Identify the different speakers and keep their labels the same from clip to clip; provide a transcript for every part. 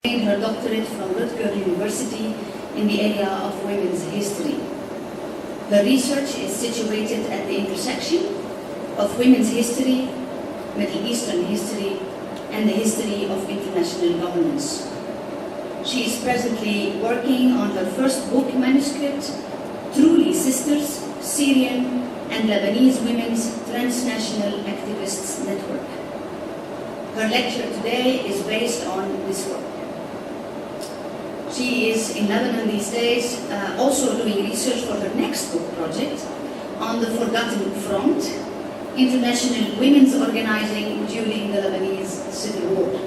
Speaker 1: Her doctorate from Rutgers University in the area of women's history. Her research is situated at the intersection of women's history, Middle Eastern history, and the history of international governance. She is presently working on her first book manuscript, Truly Sisters, Syrian and Lebanese Women's Transnational Activists Network. Her lecture today is based on this work. She is in Lebanon these days, also doing research for her next book project on the Forgotten Front, international women's organizing during the Lebanese Civil War.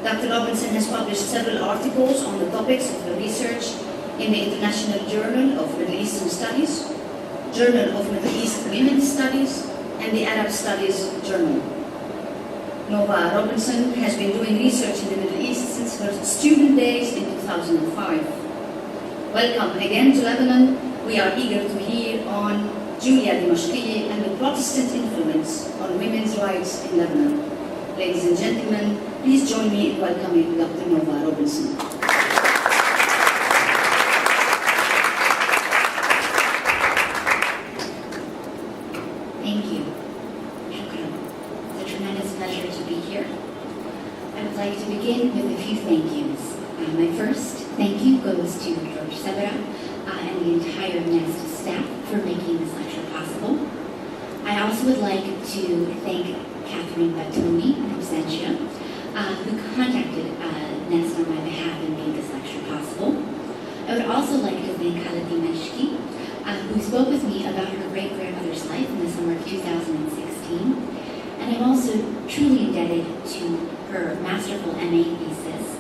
Speaker 1: Dr. Robinson has published several articles on the topics of her research in the International Journal of Middle Eastern Studies, Journal of Middle East Women's Studies, and the Arab Studies Journal. Nova Robinson has been doing research in the Middle East since her student days in 2005. Welcome again to Lebanon. We are eager to hear on Julia Dimashqiyya and the Protestant influence on women's rights in Lebanon. Ladies and gentlemen, please join me in welcoming Dr. Nova Robinson.
Speaker 2: Thank you. It's a tremendous pleasure to be here. I would like to begin with a few thank yous. My first thank you goes to George Sebera and the entire NEST staff for making this lecture possible. I also would like to thank Catherine Batoni from Sentia, who contacted NEST on my behalf and made this lecture possible. I would also like to thank Khaled Dimashqi, who spoke with me about her great-grandmother's life in the summer of 2016. And I'm also truly indebted to her masterful MA thesis,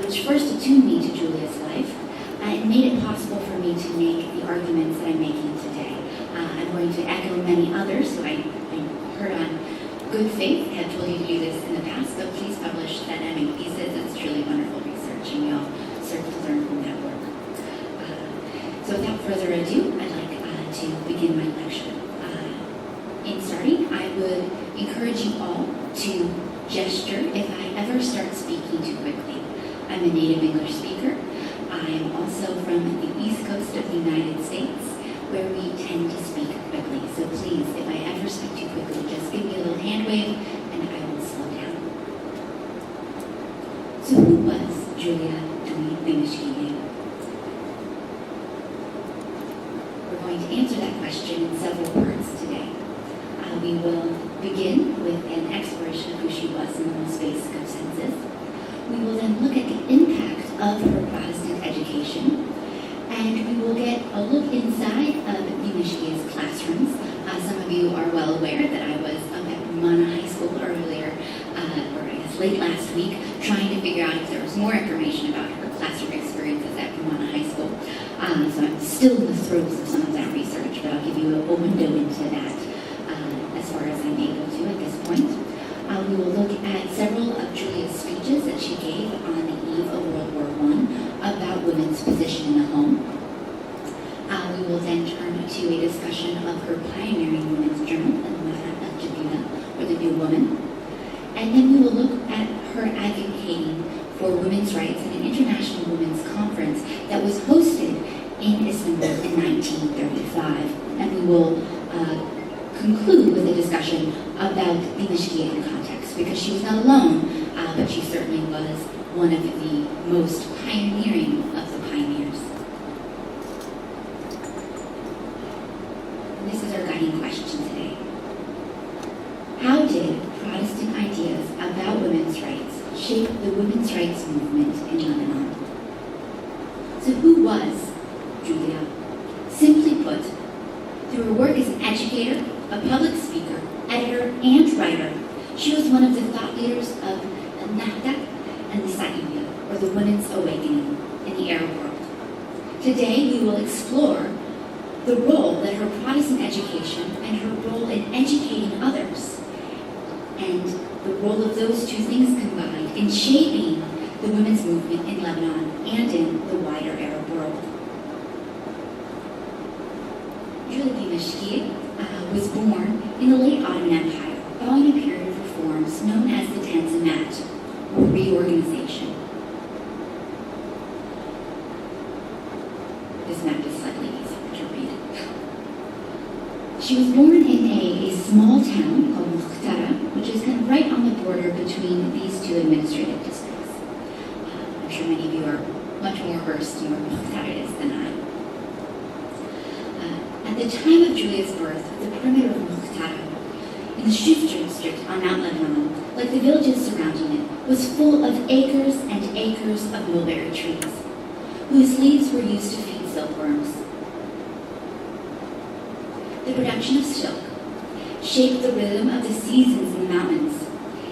Speaker 2: which first attuned me to Julia's life and made it possible for me to make the arguments that I'm making today. I'm going to echo many others who I heard on good faith had told you to do this in the past, but please publish that MA thesis. It's truly wonderful research, and we all serve to learn from that work. So without further ado, I'd like to begin my lecture. In starting, I would encourage you all to gesture if I ever start speaking too quickly. I'm a native English speaker. I am also from the East Coast of the United States, where we tend to speak quickly. So please, if I ever speak too quickly, just give me a little hand wave and I will slow down. So who was Julia Dimashqiyya? We're going to answer that question in several parts today. We will begin with an exploration of who she was in the most basic of senses. We will then look at the impact of her Protestant education, and we will get a look inside of Dimashqiyya's classrooms. Some of you are well aware that I was up at Ramana High School earlier, or I guess late last week, trying to figure out if there was more information about her classroom experiences at Ramana High School. So I'm still in the throes of some of that research, but I'll give you a window into that as far as I'm able to at this point. We will look at several of Julia's speeches that she gave on the eve of World War I about women's position in the home. We will then turn to a discussion of her pioneering women's journal, or the New Woman. And then we will look at her advocating for women's rights at an international women's conference that was hosted in Istanbul in 1935. And we will conclude with a discussion about Dimashqiyya in context, because she was not alone, but she certainly was one of the most pioneering of the pioneers. And this is our guiding question today. How did Protestant ideas about women's rights shape the women's rights movement in Lebanon? So who was Julia? Simply put, through her work as an educator, a public speaker, editor, and writer, she was one of the thought leaders of the Nahda and the Sa'idiyya, or the Women's Awakening, in the Arab world. Today, we will explore the role that her Protestant education and her role in educating others, and the role of those two things combined in shaping the women's movement in Lebanon and in the wider Arab world. Julia Dimashqiyya was born in the late Ottoman Empire following a period of reforms known as the Tanzimat, or reorganization. She was born in a small town called Mukhtara, which is kind of right on the border between these two administrative districts. I'm sure many of you are much more versed in where Mukhtara is than I. At the time of Julia's birth, the perimeter of Mukhtara, in the Shufter district on Mount Lebanon, like the villages surrounding it, was full of acres and acres of mulberry trees, whose leaves were used to feed silkworms. The production of silk shaped the rhythm of the seasons in the mountains.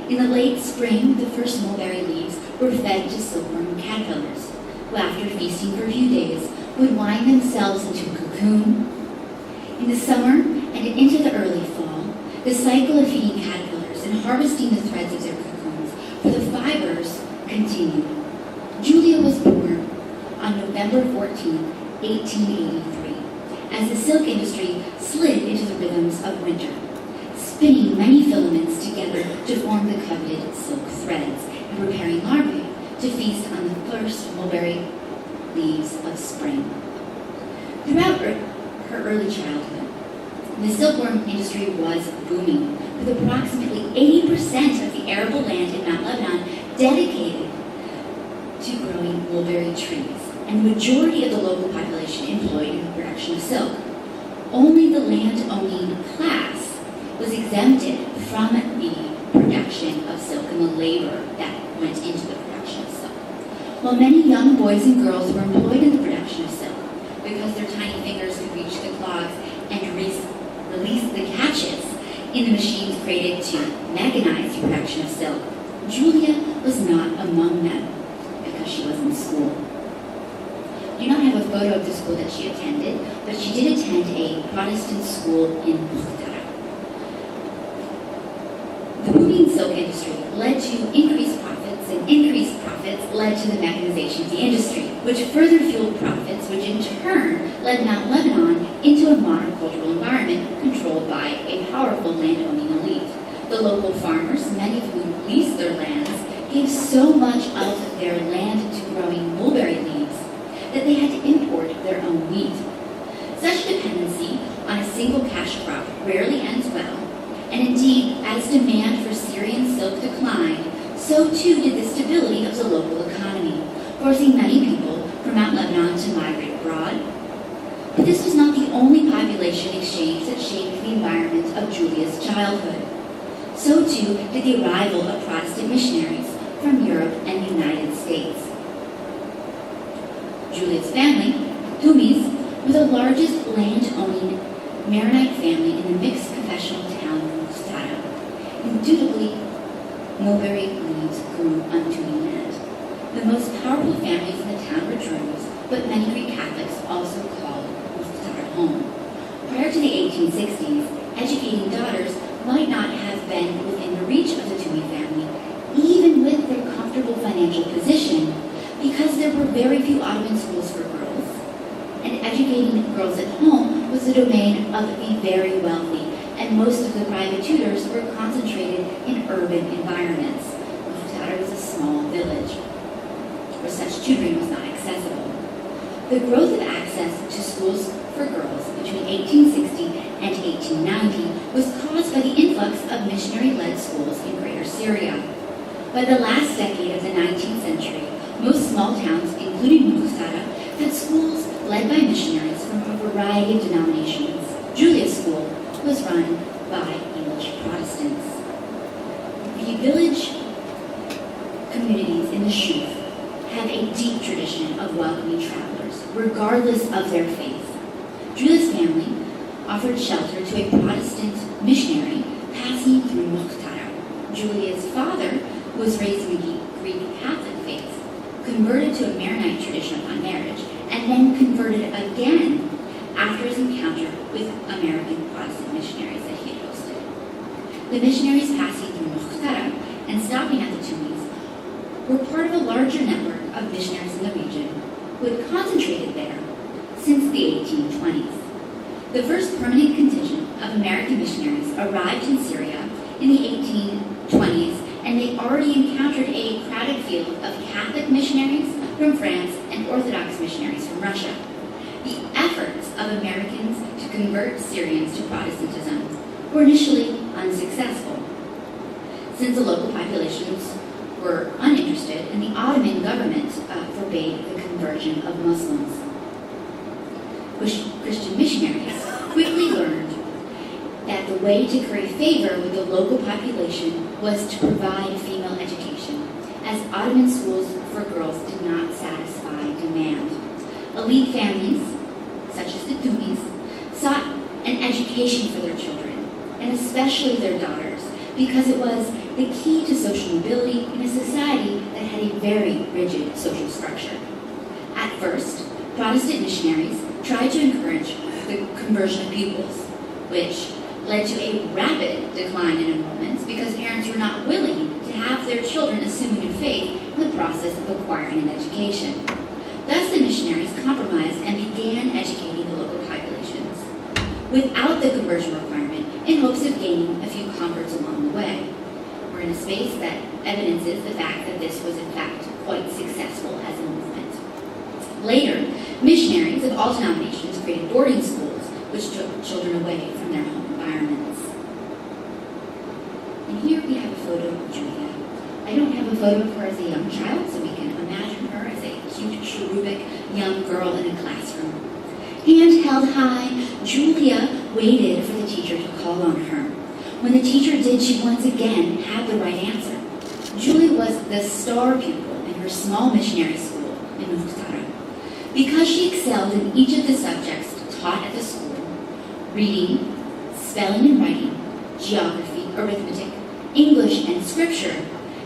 Speaker 2: In the late spring, the first mulberry leaves were fed to silkworm caterpillars, who after feasting for a few days would wind themselves into a cocoon. In the summer and into the early fall, the cycle of feeding caterpillars and harvesting the threads of their cocoons for the fibers continued. Julia was born on November 14, 1883, as the silk industry slid into the rhythms of winter, spinning many filaments together to form the coveted silk threads and preparing larvae to feast on the first mulberry leaves of spring. Throughout her early childhood, the silkworm industry was booming, with approximately 80% of the arable land in Mount Lebanon dedicated to growing mulberry trees, and the majority of the local population employed in the production of silk. Only the land-owning class was exempted from the production of silk and the labor that went into the production of silk. While many young boys and girls were employed in the production of silk because their tiny fingers could reach the clogs and release the catches in the machines created to mechanize the production of silk, Julia was not among them because she was in school. I do not have a photo of the school that she attended, but she did attend a Protestant school in Mukhtara. The booming silk industry led to increased profits, and increased profits led to the mechanization of the industry, which further fueled profits, which in turn led Mount Lebanon into a monocultural environment controlled by a powerful land-owning elite. The local farmers, many of whom leased their lands, gave so much of their land to growing mulberry leaves that they had to import their own wheat. Such dependency on a single cash crop rarely ends well, and indeed, as demand for Syrian silk declined, so too did the stability of the local economy, forcing many people from Mount Lebanon to migrate abroad. But this was not the only population exchange that shaped the environment of Julia's childhood. So too did the arrival of Protestant missionaries from Europe and the United States. Julia's family, Tumis, were the largest land-owning Maronite family in the mixed confessional town of Mukhtara. Indubitably, mulberry leaves grew on Tumi land. The most powerful families in the town were Druze, but many Greek Catholics also called Mukhtara home. Prior to the 1860s, educating daughters might not have been within the reach of the Tumi family, even with their comfortable financial position, because there were very few Ottoman schools for girls, and educating girls at home was the domain of the very wealthy, and most of the private tutors were concentrated in urban environments. Mukhtara was a small village where such tutoring was not accessible. The growth of access to schools for girls between 1860 and 1890 was caused by the influx of missionary-led schools in Greater Syria. By the last decade of the 19th century, most small towns, including Mukhtara, had schools led by missionaries from a variety of denominations. Julia's school was run by English Protestants. The village communities in the Shuf have a deep tradition of welcoming travelers, regardless of their faith. Julia's family offered shelter to a Protestant missionary passing through Mukhtara. Julia's father, who was raised in the Greek Catholic faith, converted to a Maronite tradition upon marriage, and then converted again after his encounter with American Protestant missionaries that he had hosted. The missionaries passing through Mukhtara and stopping at the Tunis were part of a larger network of missionaries in the region who had concentrated there since the 1820s. The first permanent contingent of American missionaries arrived in Syria in the 1820s, and they already encountered a crowded field of Catholic missionaries from France and Orthodox missionaries from Russia. The efforts of Americans to convert Syrians to Protestantism were initially unsuccessful, since the local populations were uninterested and the Ottoman government forbade the conversion of Muslims. Christian missionaries quickly learned that the way to curry favor with the local population was to provide female education, as Ottoman schools for girls did not satisfy demand. Elite families, such as the Dumis, sought an education for their children, and especially their daughters, because it was the key to social mobility in a society that had a very rigid social structure. At first, Protestant missionaries tried to encourage the conversion of pupils, which led to a rapid decline in enrollments because parents were not willing to have their children assume a new faith in the process of acquiring an education. Thus, the missionaries compromised and began educating the local populations without the conversion requirement in hopes of gaining a few converts along the way. We're in a space that evidences the fact that this was in fact quite successful as a movement. Later, missionaries of all denominations created boarding schools which took children away from their home environments. And here we have a photo of Julia. I don't have a photo of her as a young child, so we can imagine her as a cute, cherubic young girl in a classroom. Hand held high, Julia waited for the teacher to call on her. When the teacher did, she once again had the right answer. Julia was the star pupil in her small missionary school in Muhtara. Because she excelled in each of the subjects taught at the school, reading, spelling and writing, geography, arithmetic, English, and scripture,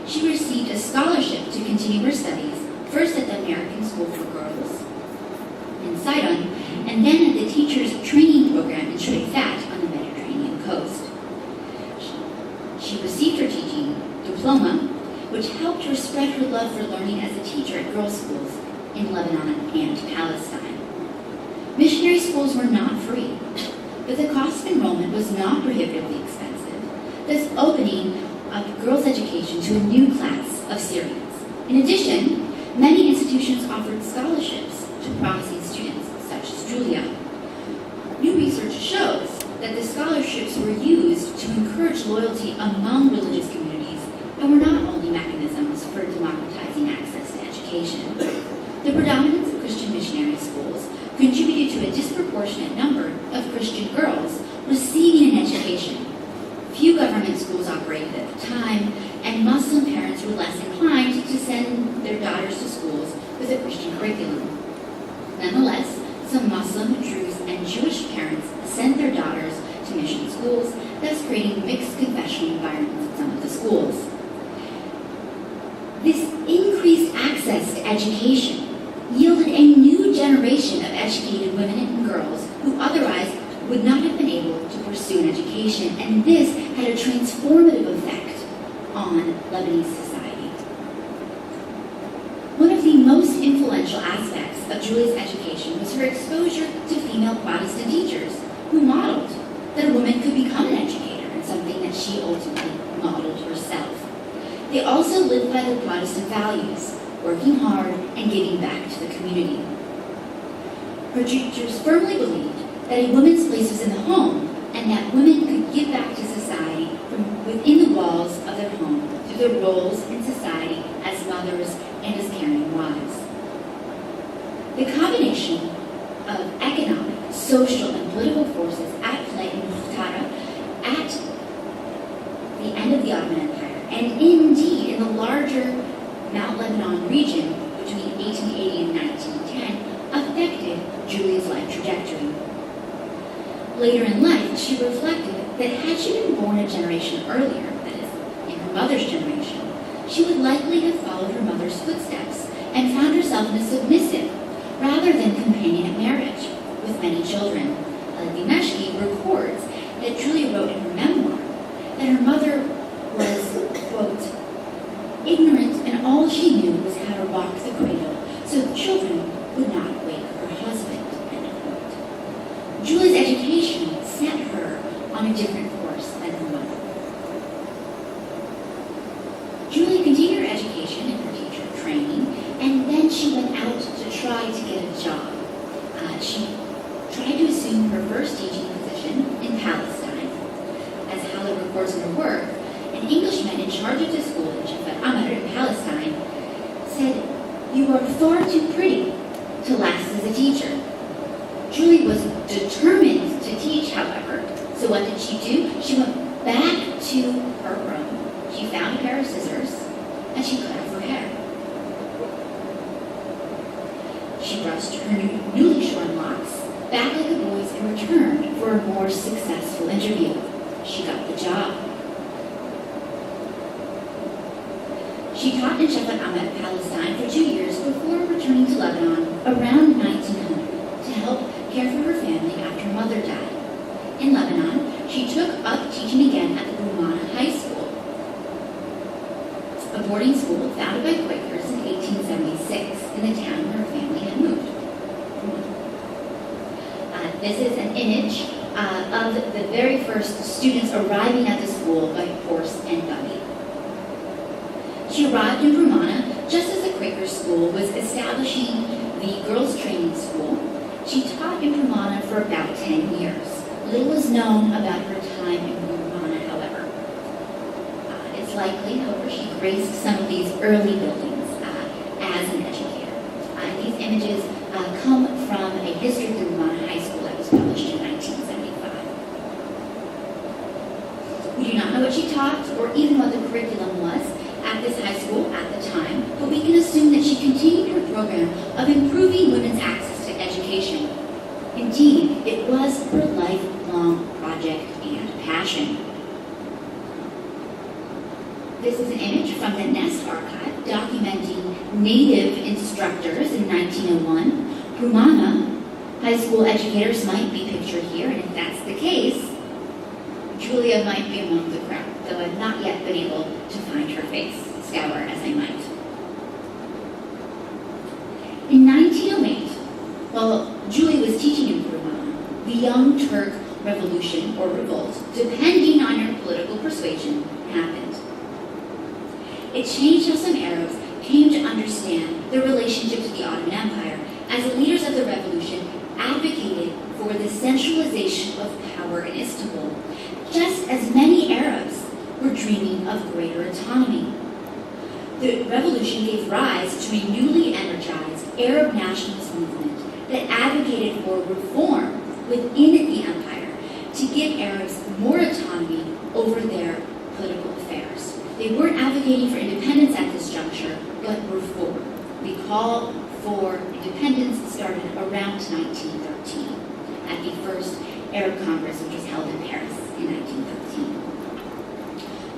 Speaker 2: she received a scholarship to continue her studies, first at the American School for Girls in Sidon, and then at the teacher's training program in Shrifat on the Mediterranean coast. She received her teaching diploma, which helped her spread her love for learning as a teacher at girls' schools in Lebanon and Palestine. Missionary schools were not free, but the cost of enrollment was not prohibitively expensive, thus opening up girls' education to a new class of Syrians. In addition, many institutions offered scholarships to promising students, such as Julia. New research shows that the scholarships were used to encourage loyalty among religious communities and were not only mechanisms for democratizing access to education. The predominance of Christian missionary schools contributed to a disproportionate number of Christian girls receiving an education. Few government schools operated at the time, and Muslim parents were less inclined to send their daughters to schools with a Christian curriculum. Nonetheless, some Muslim, Druze, and Jewish parents sent their daughters to mission schools, thus creating mixed confessional environments at some of the schools. This increased access to education yielded a new generation of educated women and girls who otherwise would not have been able to pursue an education, and this had a transformative effect on Lebanese society. One of the most influential aspects of Julia's education was her exposure to female Protestant teachers who modeled that a woman could become an educator, and something that she ultimately modeled herself. They also lived by the Protestant values, working hard and giving back to the community. Her teachers firmly believed that a woman's place was in the home, and that women could give back to society from within the walls of their home through their roles in society as mothers and as caring wives. The combination of economic, social, and political forces at play in Muhtara at the end of the Ottoman Empire, and indeed in the larger Mount Lebanon region between 1880 and 1910, affected Julia's life trajectory. Later in life, she reflected that had she been born a generation earlier, that is, in her mother's generation, she would likely have followed her mother's footsteps and found herself in a submissive rather than companionate marriage with many children. Dimashqiyya records that Julia wrote in her memoir that her mother was, quote, ignorant, and all she knew was how to rock the cradle so the children would not wake her husband, end quote. Julia's education set her on a different course than her mother. Julia continued her education in her teacher training, and then she went out to try to get a job. She tried to assume her first teaching position in Palestine. As Hala records in her work, an Englishman in charge of the school in Jaffa Amr in Palestine said, "You are far too pretty to last as a teacher." Julie was determined to teach, however, so what did she do? She went back to her room, she found a pair of scissors, and she cut off her hair. She brushed her newly shorn locks back like a boy's and returned for a more successful interview. She got the job. She taught in Jaffa Amr, Palestine for 2 years before returning to Lebanon around 1900 to help care for her family after her mother died. In Lebanon, she took up teaching again at the Rumana High School, a boarding school founded by Quakers in 1876 in the town where her family had moved. This is an image of the very first students arriving at the school by horse and buggy. She arrived in Rumana just as the Quaker school was establishing the girls' training school. She taught in Rumana for about 10 years. Little is known about her time in Rumana, however. It's likely, however, she graced some of these early buildings as an educator. These images come from a history of the Rumana High School that was published in 1975. We do not know what she taught or even what the curriculum was at this high school at the time, but we can assume that she continued her program of improving women's access to education. Indeed, it was her lifelong project and passion. This is an image from the Nest Archive documenting Native instructors in 1901. Rumana high school educators might be pictured here, and if that's the case, Julia might be among the crowd, though I've not yet been able to find her face, scour as I might. In 1908, while Julie was teaching in Rumana, the Young Turk Revolution, or revolt, depending on your political persuasion, happened. It changed how some Arabs came to understand their relationship to the Ottoman Empire, as the leaders of the revolution advocated for the centralization of power in Istanbul, just as many Arabs were dreaming of greater autonomy. The revolution gave rise to a newly energized Arab nationalist movement that advocated for reform within the empire to give Arabs more autonomy over their political affairs. They weren't advocating for independence at this juncture, but reform. The call for independence started around 1913 at the first Arab Congress, which was held in Paris in 1913.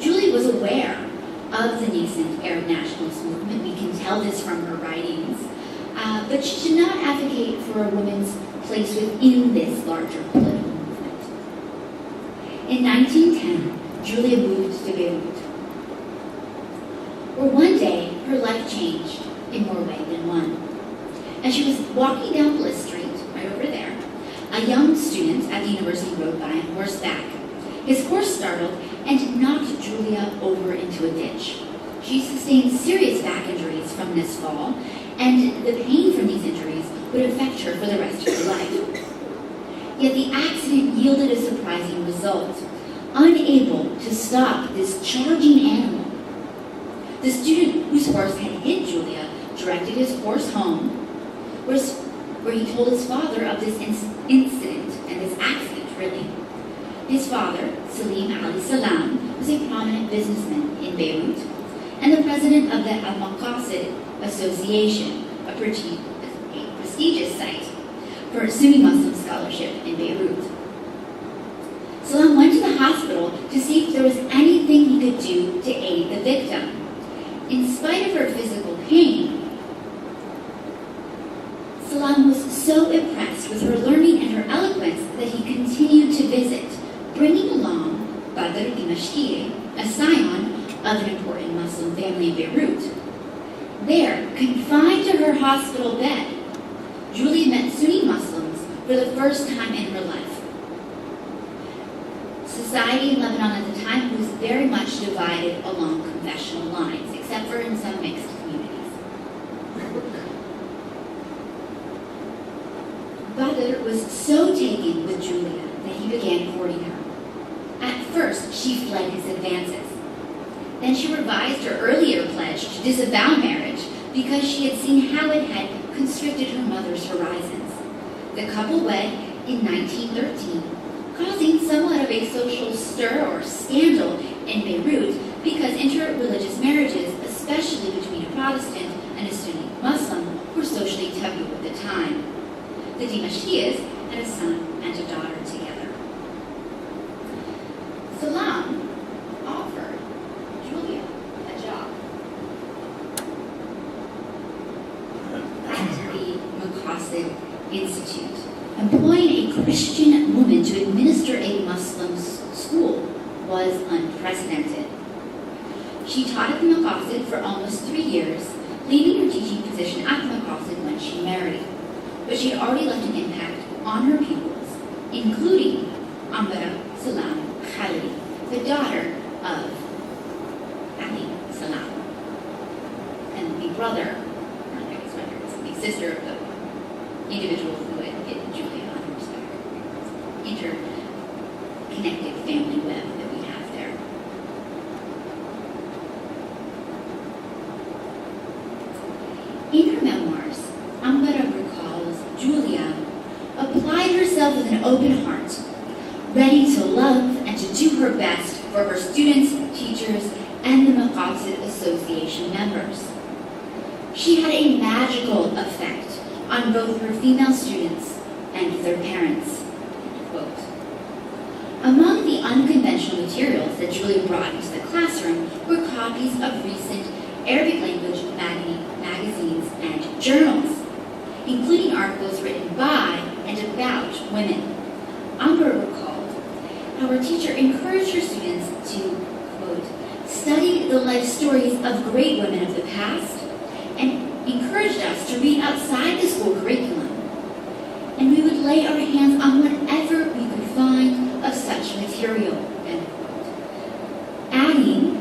Speaker 2: Julie was aware of the nascent Arab nationalist movement. We can tell this from her writings. But she did not advocate for a woman's place within this larger political movement. In 1910, Julia moved to Beirut, where one day her life changed in more ways than one. As she was walking down Bliss Street, right over there, a young student at the university rode by on horseback. His horse startled and knocked Julia over into a ditch. She sustained serious back injuries from this fall, and the pain from these injuries would affect her for the rest of her life. Yet the accident yielded a surprising result. Unable to stop this charging animal, the student whose horse had hit Julia directed his horse home, where he told his father of this incident and this accident, really. His father, Salim Ali Salam, was a prominent businessman in Beirut and the president of the Al-Maqasid Association, a prestigious site for Sunni Muslim scholarship in Beirut. Salam went to the hospital to see if there was anything he could do to aid the victim. In spite of her physical pain, Salam was so impressed with her learning and her eloquence that he continued to visit, bringing along Badr Dimashqiyya, a scion of an important Muslim family in Beirut. There, confined to her hospital bed, Julie met Sunni Muslims for the first time in her life. Society in Lebanon at the time was very much divided along confessional lines, except for in some mixed communities. Badr was so taken with Julia that he began courting her. At first, she fled his advances. Then she revised her earlier pledge to disavow marriage because she had seen how it had constricted her mother's horizons. The couple wed in 1913, causing somewhat of a social stir or scandal in Beirut because interreligious marriages, especially between a Protestant and a Sunni Muslim, were socially taboo at the time. The Dimashqiyyas had a son and a daughter together. Salam offered Julia a job at the Maqasid Institute. Employing a Christian woman to administer a Muslim school was unprecedented. She taught at the Maqasid for almost 3 years, leaving her teaching position at the Maqasid when she married. But she had already left an impact on her pupils, including Ambara Salam Khalili, the daughter of Ali Salam, and the brother, or I guess rather, it's the sister of the individual who had hit Julia on horseback. Interconnected family web that we have there. In her memoirs, Ambara recalls Julia applied herself with an open heart, ready to love and to do her best for her students, teachers, and the Maqasid Association members. She had a magical effect on both her female students and their parents. Quote, among the unconventional materials that Julia brought into the classroom were copies of recent Arabic language magazines and journals, including articles written by and about women. Amber recalled how her teacher encouraged her students to, quote, study the life stories of great women of the past and encouraged us to read outside the school curriculum. And we would lay our hands on whatever we could find of such material, end quote. Adding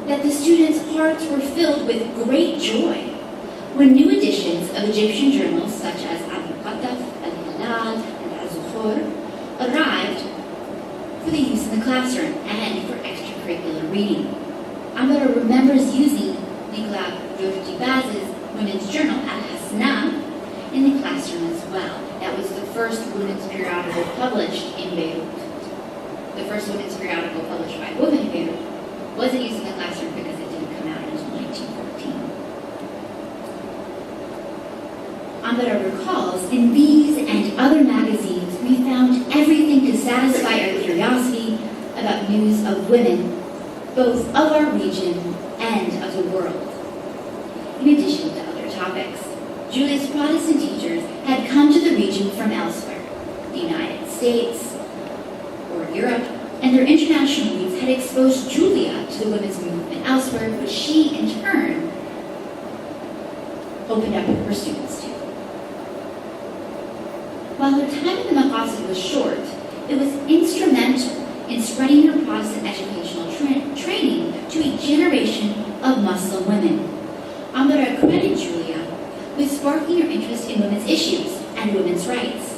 Speaker 2: that the students' hearts were filled with great joy when new editions of Egyptian journals such as Abu Qataf, Al-Hilal, and Al-Zuhur arrived for the use in the classroom and for extracurricular reading. Ambara remembers using Nicolas Georgi-Baz's women's journal, Al-Hasna, in the classroom as well. That was the first women's periodical published in Beirut. The first women's periodical published by a woman in Beirut wasn't used in the classroom because it didn't come out until 1914. Ambara recalls, in these and other magazines, we found everything to satisfy our curiosity about news of women, both of our region and of the world. In addition to other topics, Julia's Protestant teachers had come to the region from elsewhere, the United States or Europe, and their international reads had exposed Julia to the women's movement elsewhere, which she, in turn, opened up her students to. While her time in the Maqasid was short, it was instrumental in spreading her Protestant educational training to a generation of Muslim women. Ambara credited Julia with sparking her interest in women's issues and women's rights.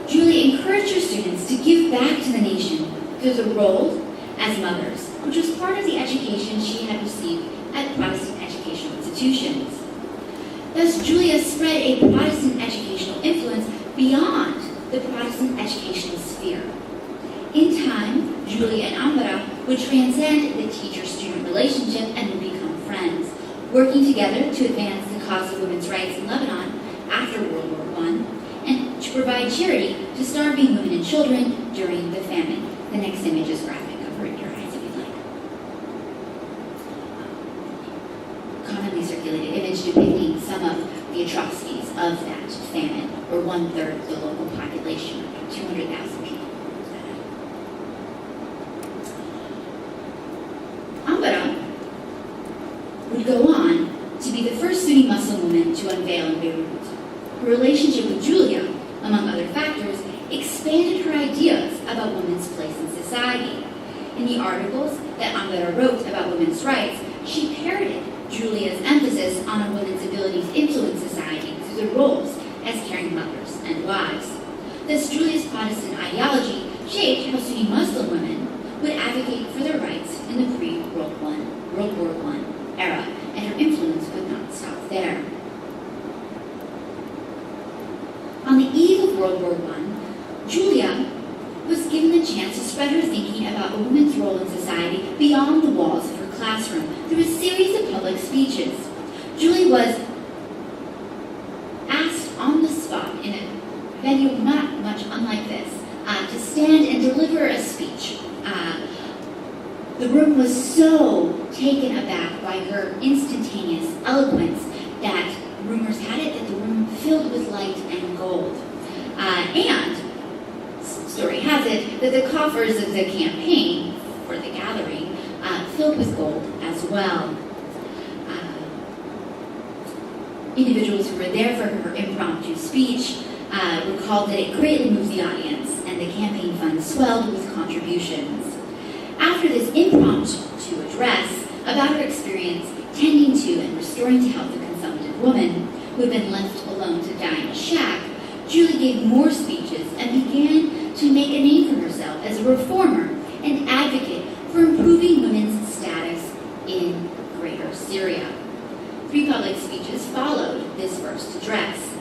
Speaker 2: Julia encouraged her students to give back to the nation through the role as mothers, which was part of the education she had received at Protestant educational institutions. Thus, Julia spread a Protestant educational influence beyond the Protestant educational sphere. In time, Julia and Ambara would transcend the teacher-student relationship and would become friends, working together to advance the cause of women's rights in Lebanon after World War I, and to provide charity to starving women and children during the famine. The next image is graphic. Cover it your eyes if you'd like. Commonly circulated image depicting some of the atrocities of that famine, or 1/3 of the local population, about 200,000 people. Ambara would go on to be the first Sunni Muslim woman to unveil in Beirut. Her relationship with Julia, among other factors, expanded her ideas about women's place in society. In the articles that Ambara wrote about women's rights, she parroted Julia's emphasis on a woman's ability to influence society through the roles as caring mothers and wives. Thus, Julia's Protestant ideology shaped how Sunni Muslim women would advocate for their rights in the pre-World War I era, and her influence would not stop there. On the eve of World War I, Julia was given the chance to spread her thinking about a woman's role in society beyond the walls of her classroom through a series of public speeches. Julia was asked on the spot in a venue not much unlike this to stand and deliver a speech. The room was so taken aback by her instantaneous eloquence that rumors had it that the room filled with light and gold. And story has it that the coffers of the campaign for the gathering filled with gold as well. Individuals who were there for her impromptu speech recalled that it greatly moved the audience, and the campaign fund swelled with contributions. After this impromptu address about her experience tending to and restoring to health a consumptive woman who had been left alone to die in a shack, Julie gave more speeches and began to make a name for herself as a reformer and advocate for improving women's status in Greater Syria. 3 public speeches followed this first address.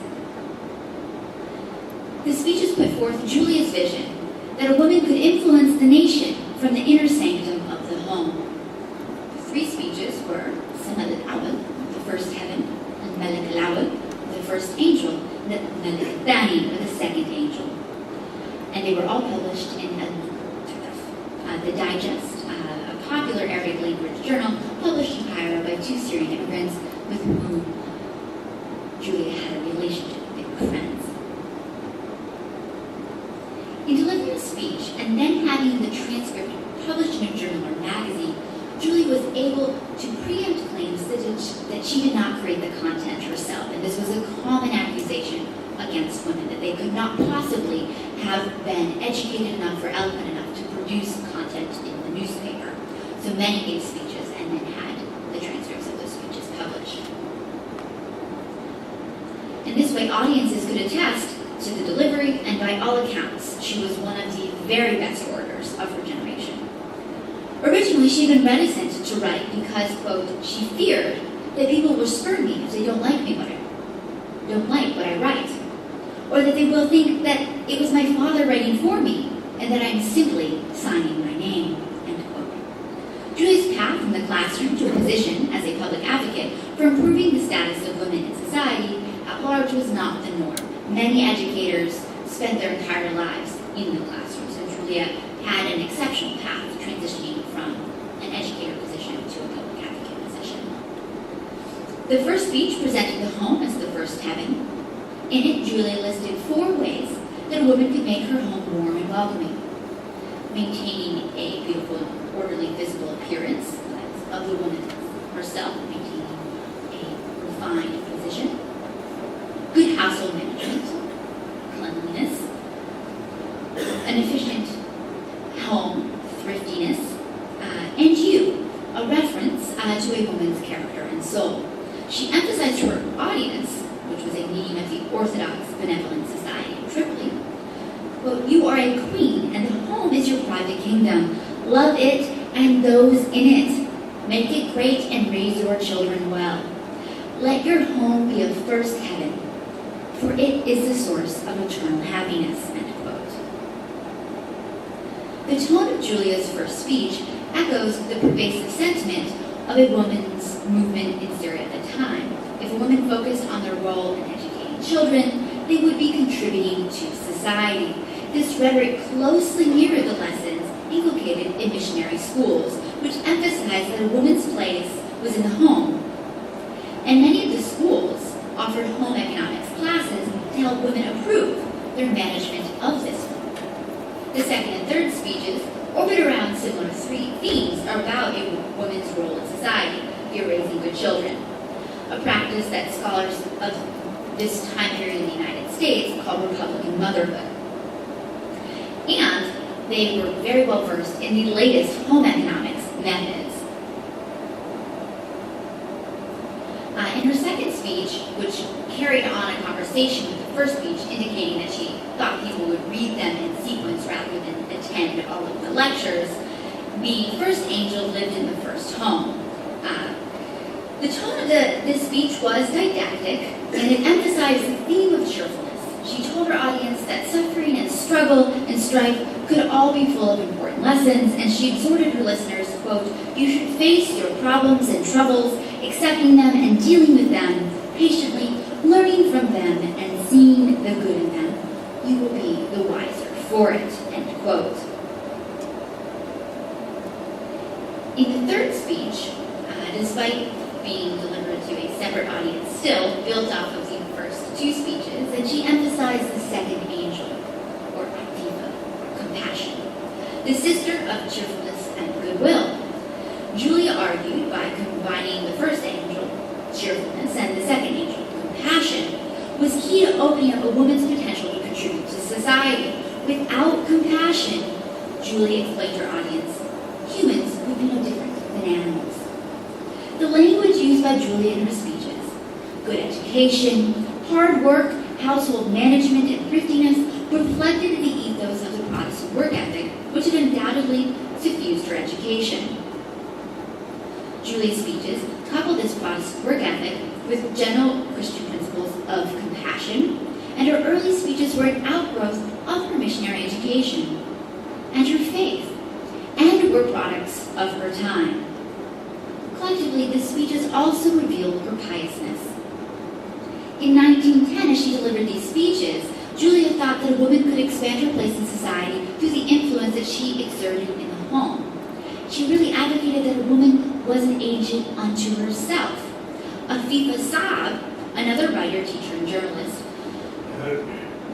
Speaker 2: The speeches put forth Julia's vision that a woman could influence the nation from the inner sanctum of the home. The 3 speeches were Samad al-Awwal, the first heaven, and Malik al-Awwal, the first angel, and Malik al-Thani, or the second angel. And they were all published in the Digest, a popular Arabic language journal published in Cairo by 2 Syrian immigrants with whom Julia had a relationship. They were friends. In delivering a speech and then having the transcript published in a journal or magazine, Julie was able to preempt claims that she did not create the content herself, and this was a common accusation against women, that they could not possibly have been educated enough or eloquent enough to produce content in the newspaper. So many gave speeches and then had the transcripts of those speeches published. In this way, audiences could attest to the delivery, and by all accounts, she was one of the very best orators of her generation. Originally, she had been reticent to write because, quote, she feared that people will spurn me if they don't like what I write, or that they will think that it was my father writing for me, and that I'm simply signing my name, end quote. Julia's path from the classroom to a position as a public advocate for improving the status of women in society at large was not the norm. Many educators spent their entire lives in the classroom, so Julia had an exceptional path transitioning from an educator position to a public advocate position. The first speech presented the home as the first heaven. In it, Julia listed 4 ways that a woman could make her home warm and welcoming: maintaining a beautiful, orderly, visible appearance of the woman herself, maintaining a refined position, good household management, cleanliness, an efficient home, thriftiness, and a reference to a woman's character and soul. She emphasized to her audience, which was a meeting of the Orthodox Benevolent Society in Tripoli, quote, "You are a queen, and the home is your private kingdom. Love it and those in it. Make it great and raise your children well. Let your home be a first heaven, for it is the source of eternal happiness," end quote. The tone of Julia's first speech echoes the pervasive sentiment of a women's movement in Syria at the time. If a woman focused on their role in educating children, they would be contributing to society. This rhetoric closely mirrored the lessons inculcated in missionary schools, which emphasized that a woman's place was in the home. And many of the schools offered home economics classes to help women improve their management of this home. The second and third speeches orbit around similar 3 themes about a woman's role in society, via raising good children, a practice that scholars of this time period in the United States call Republican motherhood. And they were very well versed in the latest home economics methods. In her second speech, speech, which carried on a conversation with the first speech, indicating that she thought people would read them in sequence rather than attend all of the lectures, the first angel lived in the first home. The tone of this speech was didactic, and it emphasized the theme of cheerfulness. She told her audience that suffering and struggle and strife could all be full of important lessons, and she exhorted her listeners, quote, "You should face your problems and troubles, accepting them and dealing with them patiently, learning from them and seeing the good in them. You will be the wiser for it," end quote. In the third speech, despite being delivered to a separate audience, still built off of the first two speeches, and she emphasized the second angel, or Atifa, compassion, the sister of cheerfulness and goodwill. Julia argued by combining the first angel, cheerfulness, and the second angel, compassion, was key to opening up a woman's potential to contribute to society. Without compassion, Julia explained to her audience, humans would be no different than animals. The language used by Julia in her speeches, good education, hard work, household management, and thriftiness, reflected the ethos of the Protestant work ethic, which had undoubtedly suffused her education. Julia's speeches coupled this Protestant work ethic with general Christian principles of compassion, and her early speeches were an outgrowth of her missionary education and her faith, and were products of her time. Collectively, the speeches also revealed her piousness. In 1910, as she delivered these speeches, Julia thought that a woman could expand her place in society through the influence that she exerted in the home. She really advocated that a woman was an agent unto herself. Afifa Saab, another writer, teacher, and journalist,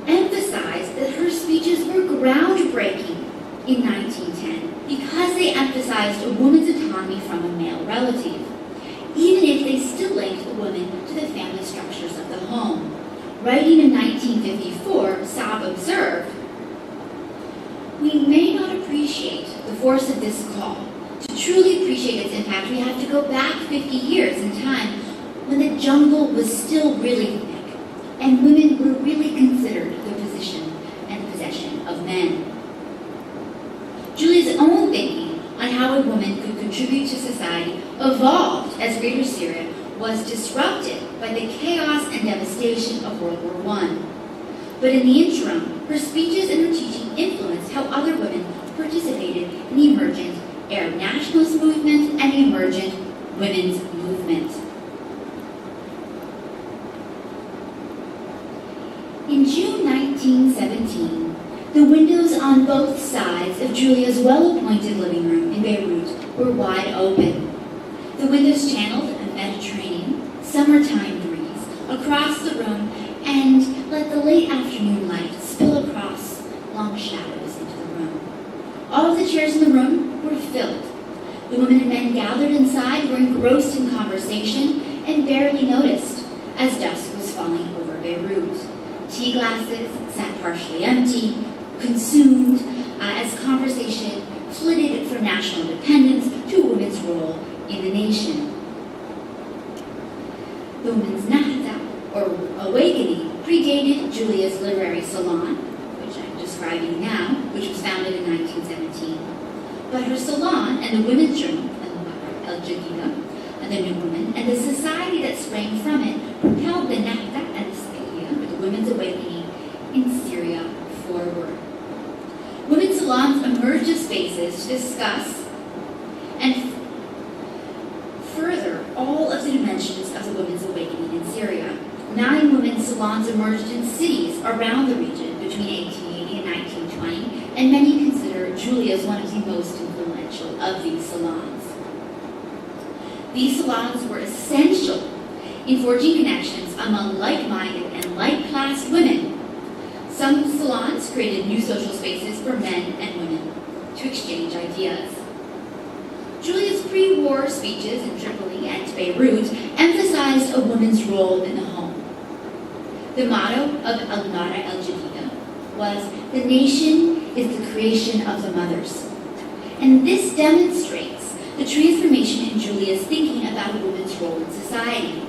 Speaker 2: emphasized that her speeches were groundbreaking in 1910 because they emphasized a woman's autonomy from a male relative, even if they still linked the woman to the family structures of the home. Writing in 1954, Saab observed, "We may not appreciate the force of this call. To truly appreciate its impact, we have to go back 50 years in time when the jungle was still really thick and women were really considered the position and possession of men." Julia's own thinking on how a woman could contribute to society evolved as Greater Syria was disrupted by the chaos and devastation of World War I. But in the interim, her speeches and her teaching influenced how other women participated in the emergent Arab nationalist movement and the emergent women's movement. In June 1917, the windows on both sides of Julia's well-appointed living room in Beirut were wide open. The windows channeled a Mediterranean, summertime breeze across the room and let the late afternoon light spill across long shadows into the room. All of the chairs in the room were filled. The women and men gathered inside were engrossed in conversation and barely noticed as dusk was falling over Beirut. Tea glasses sat partially empty, consumed as conversation flitted from national independence to women's role in the nation. The women's Nahda, or awakening, predated Julia's literary salon, which I'm describing now, which was founded in 1917. But her salon and the women's journal, Al-Jadida, the New Woman, and the society that sprang from it propelled the Nahda and the Sayyidah, or the women's awakening, in Syria forward. Women's salons emerged as spaces to discuss and further all of the dimensions of the women's awakening in Syria. 9 women's salons emerged in cities around the region between 1880 and 1920, and many consider Julia as one of the most influential of these salons. These salons were essential in forging connections among like-minded and like-class women. Some salons created new social spaces for men and women to exchange ideas. Julia's pre-war speeches in Tripoli and Beirut emphasized a woman's role in the home. The motto of Al-Mara al-Jadida was, "The nation is the creation of the mothers." And this demonstrates the transformation in Julia's thinking about a woman's role in society.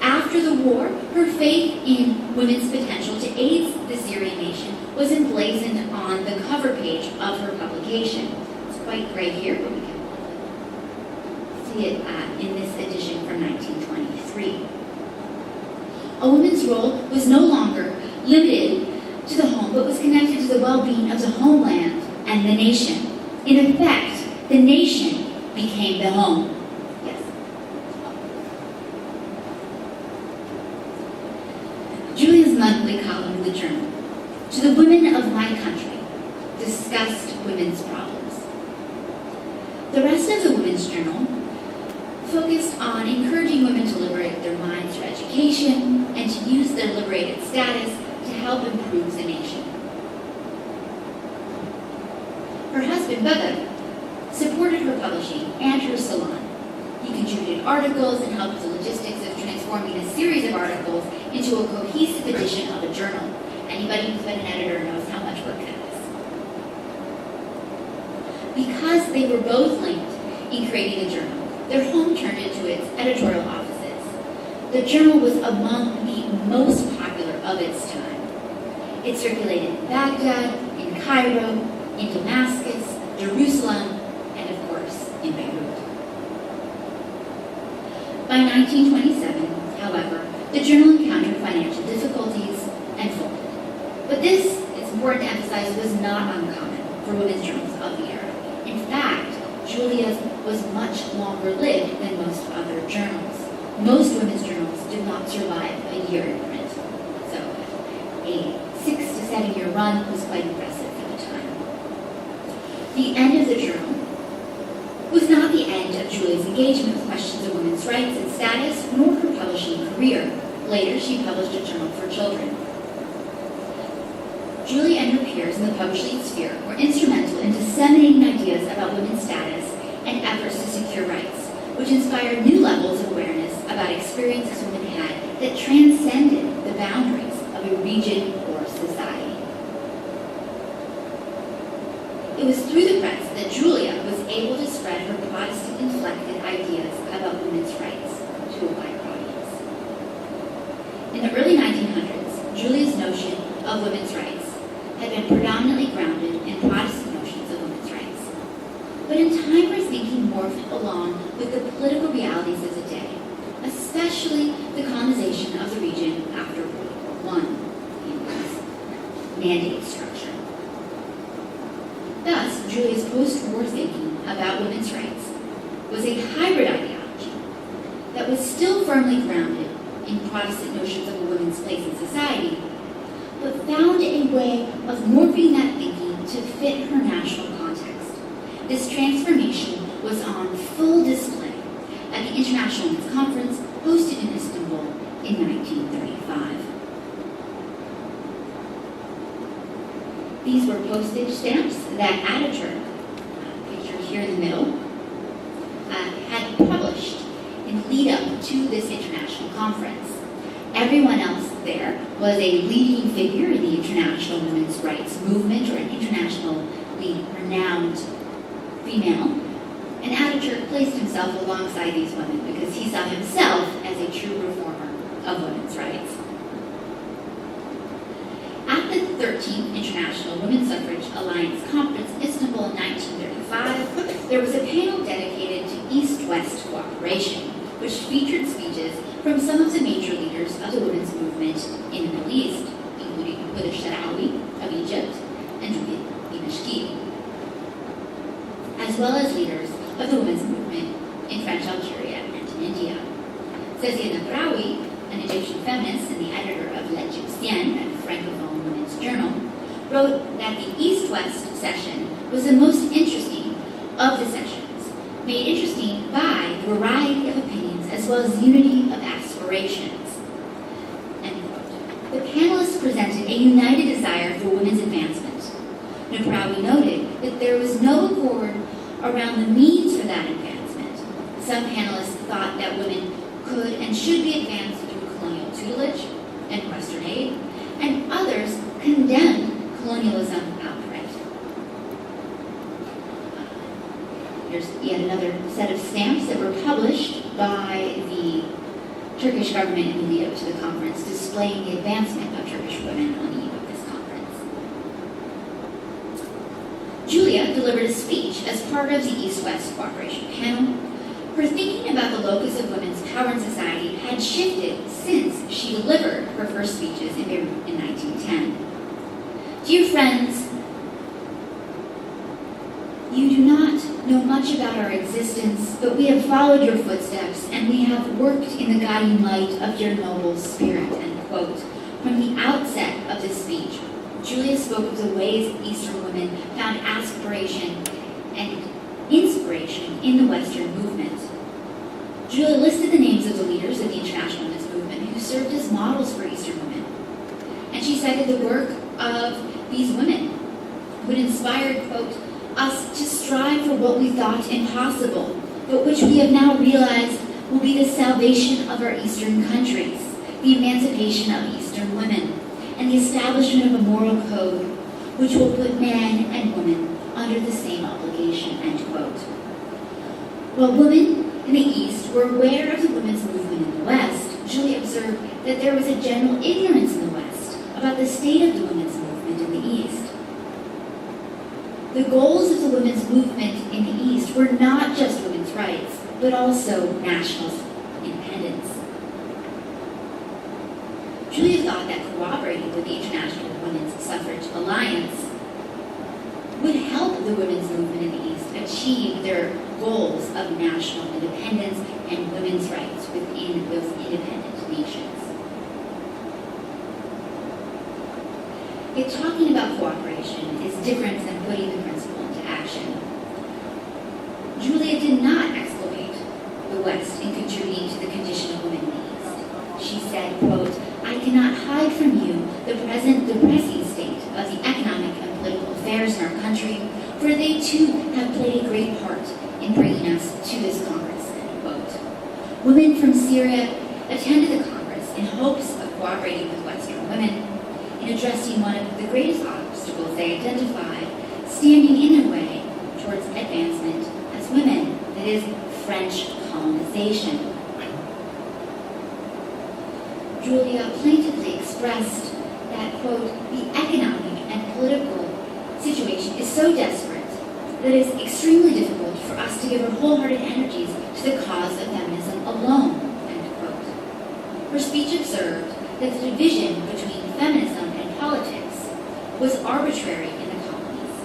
Speaker 2: After the war, her faith in women's potential to aid the Syrian nation was emblazoned on the cover page of her publication. It's quite gray here, but we can see it in this edition from 1923. A woman's role was no longer limited to the home, but was connected to the well-being of the homeland and the nation. In effect, the nation became the home. Yes. Julia's monthly column in the journal, "To the women of my country," discussed women's problems. The rest of the women's journal focused on encouraging women to liberate their minds through education and to use their liberated status to help improve the nation. Her husband, Badr, supported her publishing and her salon. He contributed articles and helped with the logistics of transforming a series of articles into a cohesive edition of a journal. Anybody who's been an editor knows how much work that is. Because they were both linked in creating the journal, their home turned into its editorial offices. The journal was among the most popular of its time. It circulated in Baghdad, in Cairo, in Damascus, Jerusalem, and of course, in Beirut. By 1927, however, the journal encountered financial difficulties and folded. But this, it's important to emphasize, was not uncommon for women's journals of the era. In fact, Julia's was much longer lived than most other journals. Most women's journals did not survive a year in print. So a 6 to 7 year run was quite impressive for the time. The end of the journal was not the end of Julia's engagement with questions of women's rights and status, nor her publishing career. Later, she published a journal for children. Julia and her peers in the publishing sphere were instrumental in disseminating ideas about women's status and efforts to secure rights, which inspired new levels of awareness about experiences women had that transcended the boundaries of a region or society. It was through the press that Julia was able to spread her Protestant-inflected ideas about women's rights to a wider audience. In the early 1900s, Julia's notion of women's rights had been predominantly grounded in Protestant notions of women's rights. But in time, her thinking morphed along with the political realities of the day, especially the colonization of the region after World War I in its mandate structure. Thus, Julia's post-war thinking about women's rights was a hybrid ideology that was still firmly grounded in Protestant notions of a woman's place in society, but found a way of morphing that thinking to fit her national context. This transformation was on full display at the International Women's Conference hosted in Istanbul in 1935. These were postage stamps that Ataturk, pictured here in the middle, had published in lead up to this international conference. Everyone else there was a leading figure in the international women's rights movement or an internationally renowned female, and Ataturk placed himself alongside these women because he saw himself as a true reformer of women's rights. At the 13th International Women's Suffrage Alliance Conference in Istanbul in 1935, there was a panel dedicated to East-West cooperation, which featured speeches from some of the major leaders of the women's movement in the Middle East, including Huda Sharawi of Egypt and Dimashqiyya, as well as leaders of the women's movement in French Algeria and in India. Zazia Nabrawi, an Egyptian feminist and the editor of L'Egyptienne, a Francophone women's journal, wrote that the East-West session was the most interesting of the sessions, made interesting by the variety of opinions as well as unity of aspirations. End quote. The panelists presented a united desire for women's advancement. Nabrawi noted that there was no accord around the means for that advancement. Some panelists thought that women could and should be advanced through colonial tutelage and Western aid, and others condemned colonialism outright. Here's yet another set of stamps that were published by the Turkish government in the lead up to the conference, displaying the advancement of Turkish women on the eve of this conference. Julia delivered a speech as part of the East-West Cooperation Panel. Her thinking about the locus of women's power in society had shifted since she delivered her first speeches in Beirut in 1910. Dear friends, you do not know much about our existence, but we have followed your footsteps, and we have worked in the guiding light of your noble spirit, end quote. From the outset of this speech, Julia spoke of the ways Eastern women found aspiration and inspiration in the Western movement. Julia listed the names of the leaders of the International Women's Movement who served as models for Eastern women. And she cited the work of these women who had inspired, quote, us to strive for what we thought impossible, but which we have now realized will be the salvation of our Eastern countries, the emancipation of Eastern women, and the establishment of a moral code which will put man and woman under the same obligation, end quote. While women in the East were aware of the women's movement in the West, Julia observed that there was a general ignorance in the West about the state of the women's movement in the East. The goals of the women's movement in the East were not just women's rights, but also national independence. Julia thought that cooperating with the International Women's Suffrage Alliance would help the women's movement in the East achieve their goals of national independence and women's rights within those independent nations. Yet talking about cooperation is different than putting the principle into action. Julia did not exculpate the West in contributing to the condition of women in the East. She said, quote, I cannot hide from you the present depressing state of the economic and political affairs in our country, for they too have played a great part in bringing us to this Congress, end quote. Women from Syria attended the Congress in hopes of cooperating with Western women in addressing one of the greatest obstacles they identified, standing in their way towards advancement as women, that is, French colonization. Julia plaintively expressed that, quote, the economic and political situation is so desperate that it is extremely difficult for us to give our wholehearted energies to the cause of feminism alone, end quote. Her speech observed that the division between feminism and politics was arbitrary in the colonies.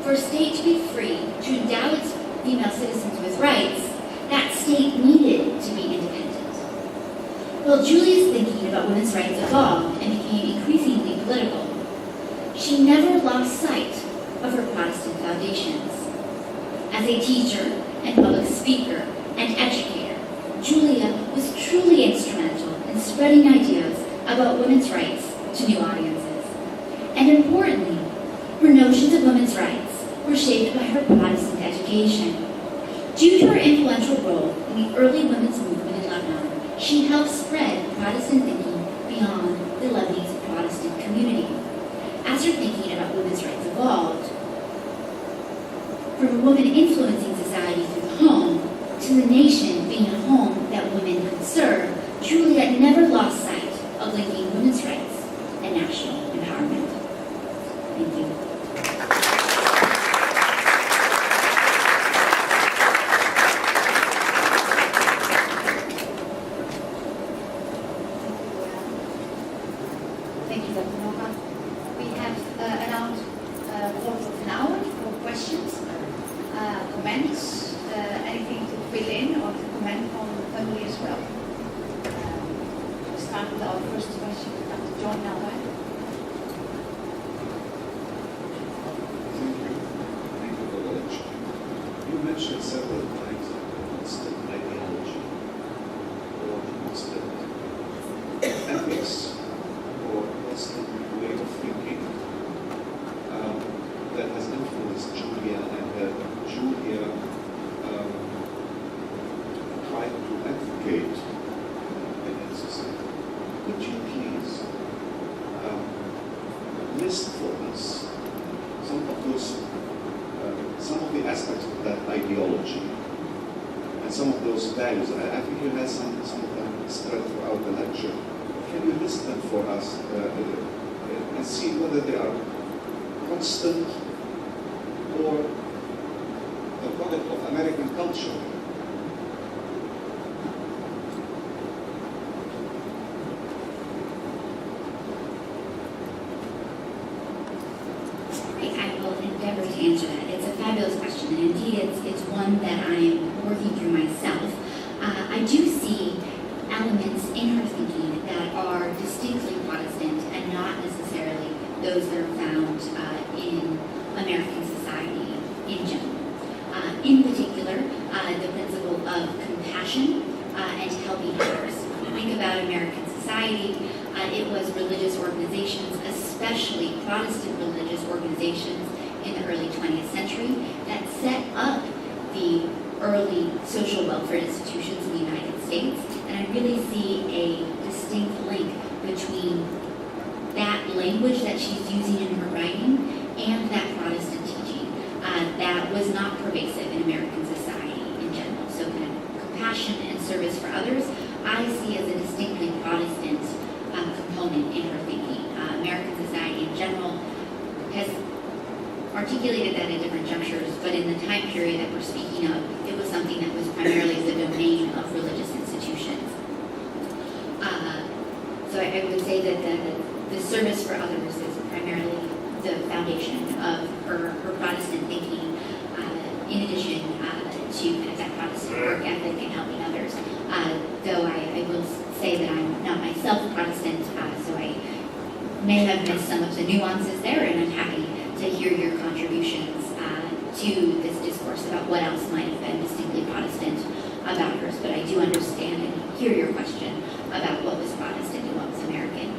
Speaker 2: For a state to be free to endow its female citizens with rights, that state needed to be independent. While Julia's thinking about women's rights evolved and became increasingly political, she never lost sight of her Protestant foundations. As a teacher and public speaker and educator, Julia was truly instrumental in spreading ideas about women's rights to new audiences. And importantly, her notions of women's rights were shaped by her Protestant education. Due to her influential role in the early women's movement in Lebanon, she helped spread Protestant thinking beyond the Lebanese Protestant community. As her thinking about women's rights evolved, from a woman influencing society through the home to the nation being a home that women could serve, Julia never lost sight of linking women's rights and national empowerment. Thank you.
Speaker 1: Thank you, Dr. Moha. We have allowed a quarter of an hour for questions, comments, anything to fill in or to comment on Emily as well. We'll start with our first question, Dr. John Melvin.
Speaker 3: Thank you very much. You mentioned several times constant ideology or constant ethics or constant way of thinking that has influenced Julia and that Julia tried to advocate in society. Would you please list for us some of the aspects of that ideology and some of those values. I think you had some of them spread throughout the lecture. Can you list them for us and see whether they are constant or a product of American culture?
Speaker 2: I will endeavor to answer that. It's a fabulous question, and indeed it's one that I'm working through myself. I do see elements in her thinking that are distinctly Protestant and not necessarily those that are found in American society in general. In particular, the principle of compassion and helping others. When we think about American society, it was religious organizations, especially Protestant religious organizations in the early 20th century, that set up the early social welfare institutions in the United States. And I really see a distinct link between that language that she's using in her writing and that Protestant teaching that was not pervasive in American society in general. So kind of compassion and service for others, I see as a distinctly Protestant component in her thinking. American society in general has articulated that at different junctures, but in the time period that we're speaking of, it was something that was primarily the domain of religious institutions. So I would say that the service for others is primarily the foundation of her Protestant thinking, in addition to kind of that Protestant work ethic and helping others. Though I will say that I'm not myself Protestant, so I may have missed some of the nuances there, and I'm happy to hear your contributions to this discourse about what else might have been distinctly Protestant about hers. But I do understand and hear your question about what was Protestant and what was American.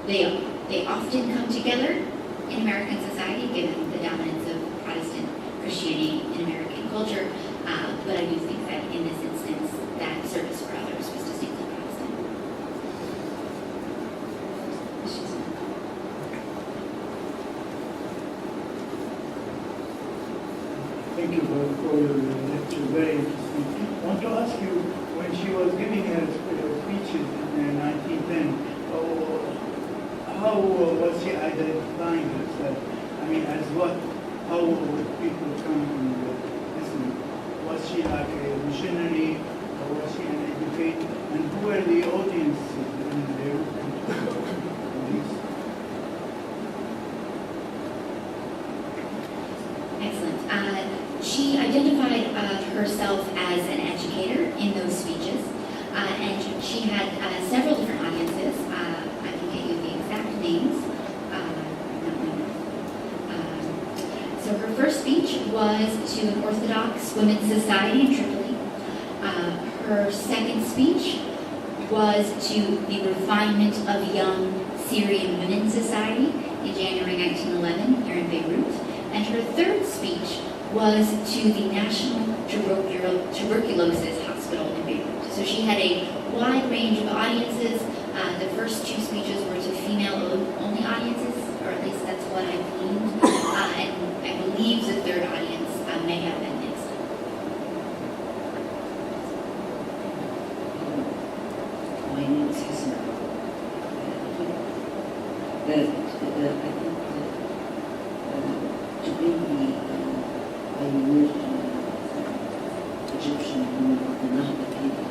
Speaker 2: They often come together in American society, given the dominance of Protestant Christianity in American culture. But I do think that in this instance, that service for others was distinctly Protestant.
Speaker 4: Thank you for your lecture, very interesting. I want to ask you, when she was giving her speeches in 1910, how was she identifying herself? I mean, as what? How would people come and listen? Was she like a missionary, or was she an educator? And who were the audiences in the
Speaker 2: Excellent. She identified herself as an educator in those speeches, and she had several different audiences. I can get you the exact names. So her first speech was to an Orthodox Women's Society in Tripoli. Her second speech was to the Refinement of Young Syrian Women's Society in January 1911 here in Beirut. And her third speech was to the National Tuberculosis Hospital in Beirut. So she had a wide range of audiences. The first two speeches were to female-only audiences, or at least that's what I gleaned. And I believe the third audience may have been mixed.
Speaker 5: My name is Hassan. I think to be the pioneer Egyptian women of the Nahda period,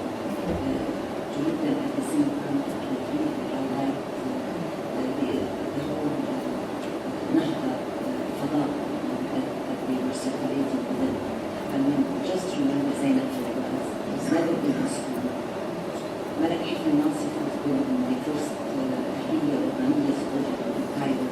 Speaker 5: to look them at the same time, to really highlight the whole Nahda Fada that we were separated within. I mean, just remember Zainab was never been in school. Malak Ibn Nasif was born in the first Ahliya Urbaniyya school in Cairo.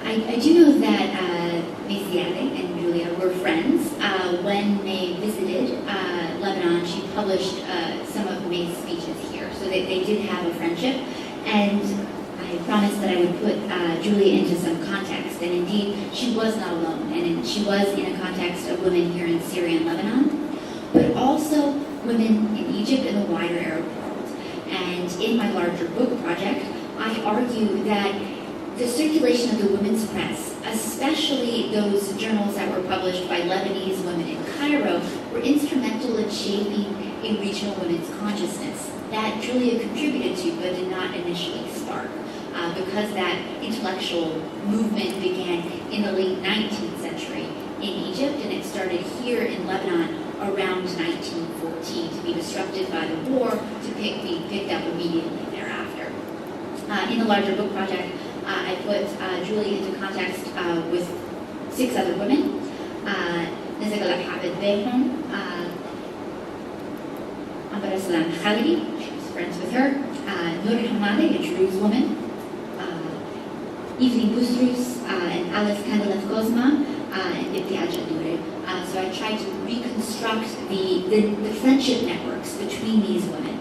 Speaker 2: I do know that Ms. Ziadeh and Julia were friends. When they visited Lebanon, she published some of May's speeches here, so they did have a friendship. And I promised that I would put Julia into some context, and indeed, she was not alone, and she was in a context of women here in Syria and Lebanon, but also women in Egypt and the wider Arab world. And in my larger book project, I argue that the circulation of the women's press, especially those journals that were published by Lebanese women in Cairo, were instrumental in shaping a regional women's consciousness that Julia contributed to but did not initially spark, because that intellectual movement began in the late 19th century in Egypt, and it started here in Lebanon around 1914 to be disrupted by the war, to be picked up immediately thereafter. In the larger book project, I put Julie into context with 6 other women. Nazagala Habib Behon, Ambara Salam Khalidi, she was friends with her, Noor Hamade, a Druze woman, Evelyn Bustrus, and Alif Kandalef Gozma, and Ibtiaj Adure. So I tried to reconstruct the friendship networks between these women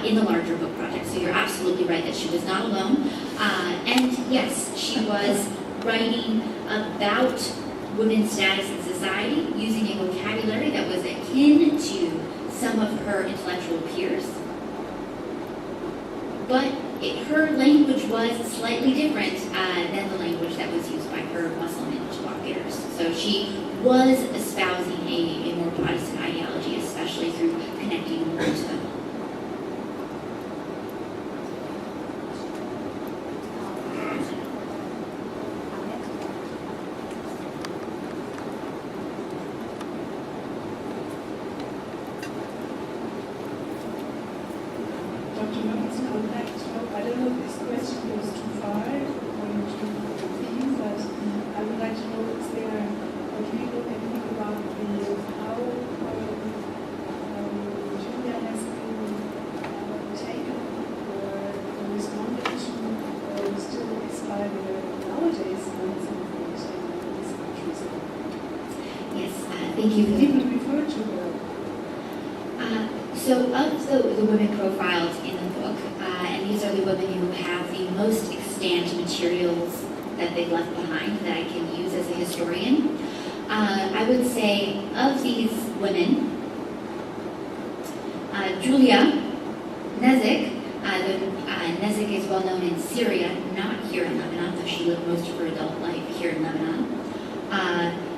Speaker 2: in the larger book project. So you're absolutely right that she was not alone. And yes, she was writing about women's status in society using a vocabulary that was akin to some of her intellectual peers. But her language was slightly different than the language that was used by her Muslim interlocutors. So she was espousing a more Protestant ideology, especially through connecting more to them.
Speaker 6: I don't know if this question goes too far according to the theme, but I would like to know, is there, or do you know anything about how Julia has been taken or responded to, or still is by the nowadays some of these countries?
Speaker 2: Yes, thank you.
Speaker 6: People refer to her.
Speaker 2: So of the women profiled in the book, and these are the women who have the most extant materials that they've left behind that I can use as a historian, I would say of these women, Julia Nezik, Nezik is well known in Syria, not here in Lebanon, though she lived most of her adult life here in Lebanon,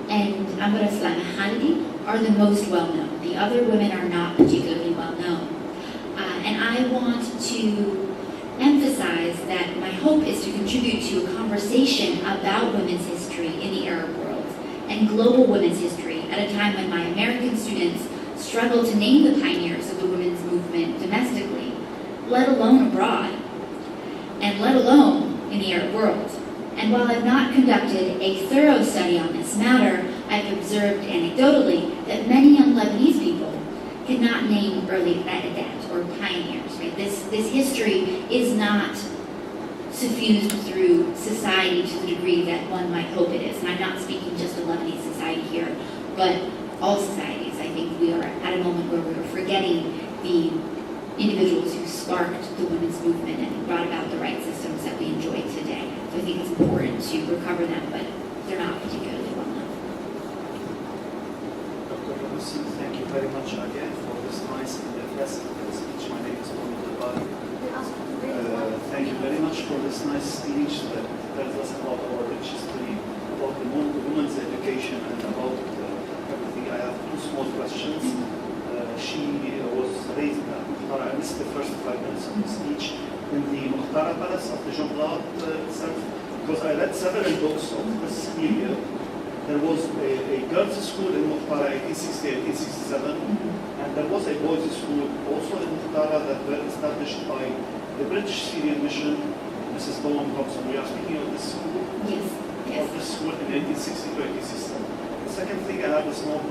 Speaker 2: and Ambara Salam Khalidi are the most well known. The other women are not particularly well known. And I want to emphasize that my hope is to contribute to a conversation about women's history in the Arab world and global women's history at a time when my American students struggle to name the pioneers of the women's movement domestically, let alone abroad, and let alone in the Arab world. And while I've not conducted a thorough study on this matter, I've observed anecdotally that many young Lebanese people cannot name early Qa'adat or pioneers. Right? This history is not suffused through society to the degree that one might hope it is. And I'm not speaking just of Lebanese society here, but all societies. I think we are at a moment where we're forgetting the individuals who sparked the women's movement and brought about the right systems that we enjoy today. So I think it's important to recover them, but they're not particularly well known.
Speaker 7: Dr. Ramusi, thank you very much again for this nice and impressive speech. My name is Mohamed Al-Bari. Thank you very much for this nice speech that tells us about our rich history, about the women's education, and about everything. I have 2 small questions. She was raised at Muhtara. I missed the first 5 minutes of the speech in the Muhtara Palace of the Jumlat itself, because I read several books of this period. There was a girls' school in Muhtara, 1860, 1867, and there was a boys' school also in Muhtara that were established by the British Syrian Mission, Mrs. Bowen Thompson. We are speaking of this school?
Speaker 2: Yes.
Speaker 7: Of this school in 1860 to 1867. The second thing I have is not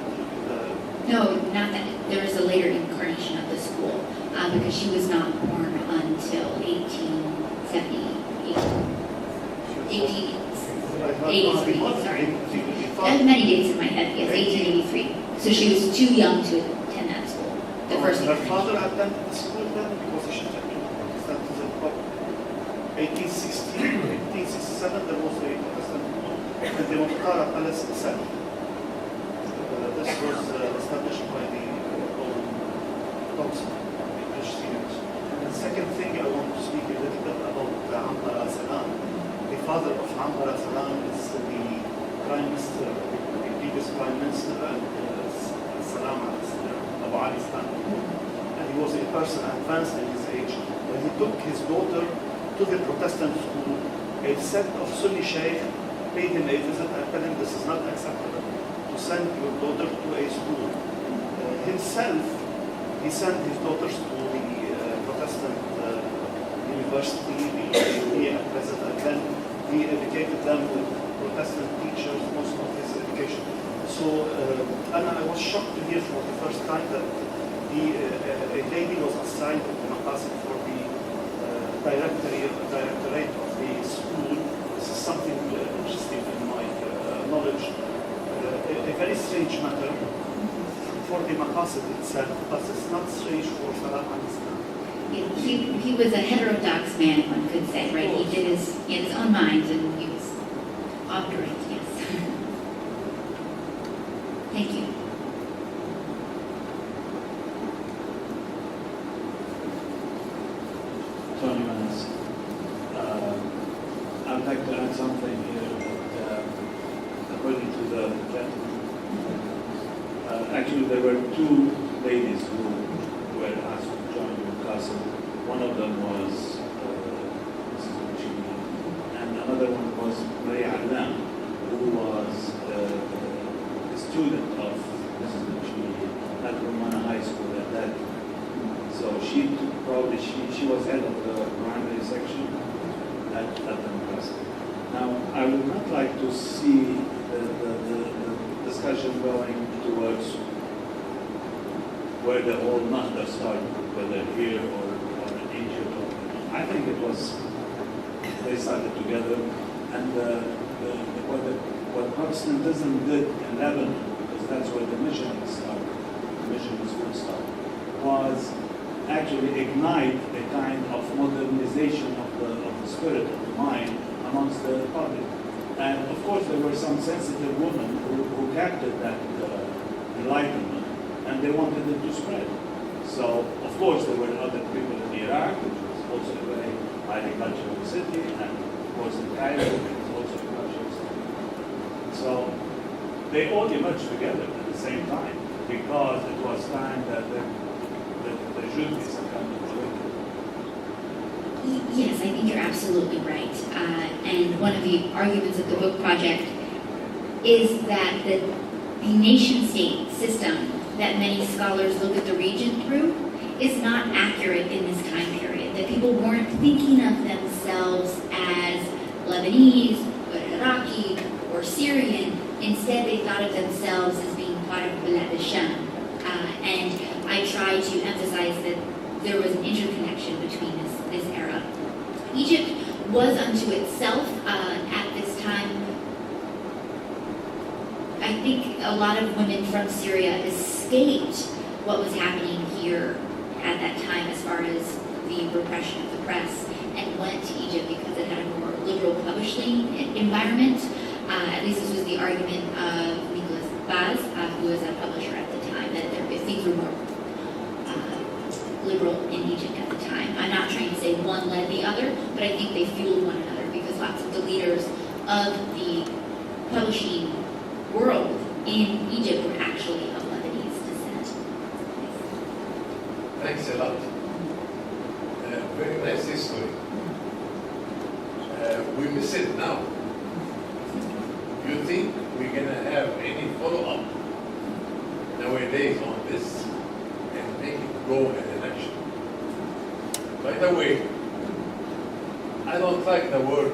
Speaker 2: No, not that. There is a later incarnation of the school, because she was not born until 1878.
Speaker 7: I
Speaker 1: 83,
Speaker 7: the
Speaker 1: sorry.
Speaker 7: the
Speaker 1: I have many dates in my head, yes, 1883. So she was too young to attend that school, the first
Speaker 7: her
Speaker 1: one.
Speaker 7: father attended the school then because she went to Protestant is about 1860, 1867 there was a Protestant school and the Mukhtar Palace itself. This was established by the Thompson, British seniors. And the second thing I want to speak a little bit about the Ammar Salam. The father of Ammar Salam is the Prime Minister, the previous Prime Minister, and Salam Abu Ali Stan. And he was a person advanced in his age. When he took his daughter to the Protestant school, a set of Sunni sheikh paid him a visit and told him this is not acceptable to send your daughter to a school. Himself, he sent his daughters to the Protestant university, he president, and then he educated them with Protestant teachers most of his education. So, and I was shocked to hear for the first time that a lady was assigned to the Maqasid for the directorate of the school. This is something interesting in my knowledge. A very strange matter for the Maqasid itself, but it's not strange for Salam al-Islam.
Speaker 2: He was a heterodox man, one could say, right? He had his own mind, and he was obdurate, yes. Thank you.
Speaker 8: Tony Manas. I'd like to add something here that, according to the gentleman, actually there were two ladies who were asked to join the castle. One of them was Mrs. Muchini, and another one was Maria Alam, who was a student of Mrs. Muchini at Romana High School at that time. So she was head of the primary section at the castle. Now, I would not like to see the discussion going towards where the whole matter started, whether here or in Egypt. I think it was, they started together, and what Protestantism did in Lebanon, because that's where the mission started, the mission school started, was actually ignite a kind of modernization of the spirit of the mind amongst the public. And of course there were some sensitive women who captured that enlightenment, and they wanted it to spread. So of course there were other people in Iraq, which was also a very highly cultural city, and of course in Cairo, which was also a cultural city. So they all emerged together at the same time, because it was time that there should be some kind of awakening.
Speaker 2: Yes, I think you're absolutely right. And one of the arguments of the book project is that the nation-state system that many scholars look at the region through is not accurate in this time period. That people weren't thinking of themselves as Lebanese, or Iraqi, or Syrian. Instead, they thought of themselves as being part of Bilad al-Sham. And I try to emphasize that there was an interconnection between this era. Egypt was unto itself at this time. I think a lot of women from Syria escaped what was happening here at that time as far as the repression of the press, and went to Egypt because it had a more liberal publishing environment. At least this was the argument of Nicholas Baz, who was a publisher at the time, that things were more liberal in Egypt at the time. I'm not trying to say one led the other, but I think they fueled one another, because lots of the leaders of the publishing world in Egypt were actually of Lebanese descent.
Speaker 9: Thanks a lot. Very nice history. We miss it now. Do you think we're going to have any follow-up nowadays on this and make it go in an action? By the way, I don't like the word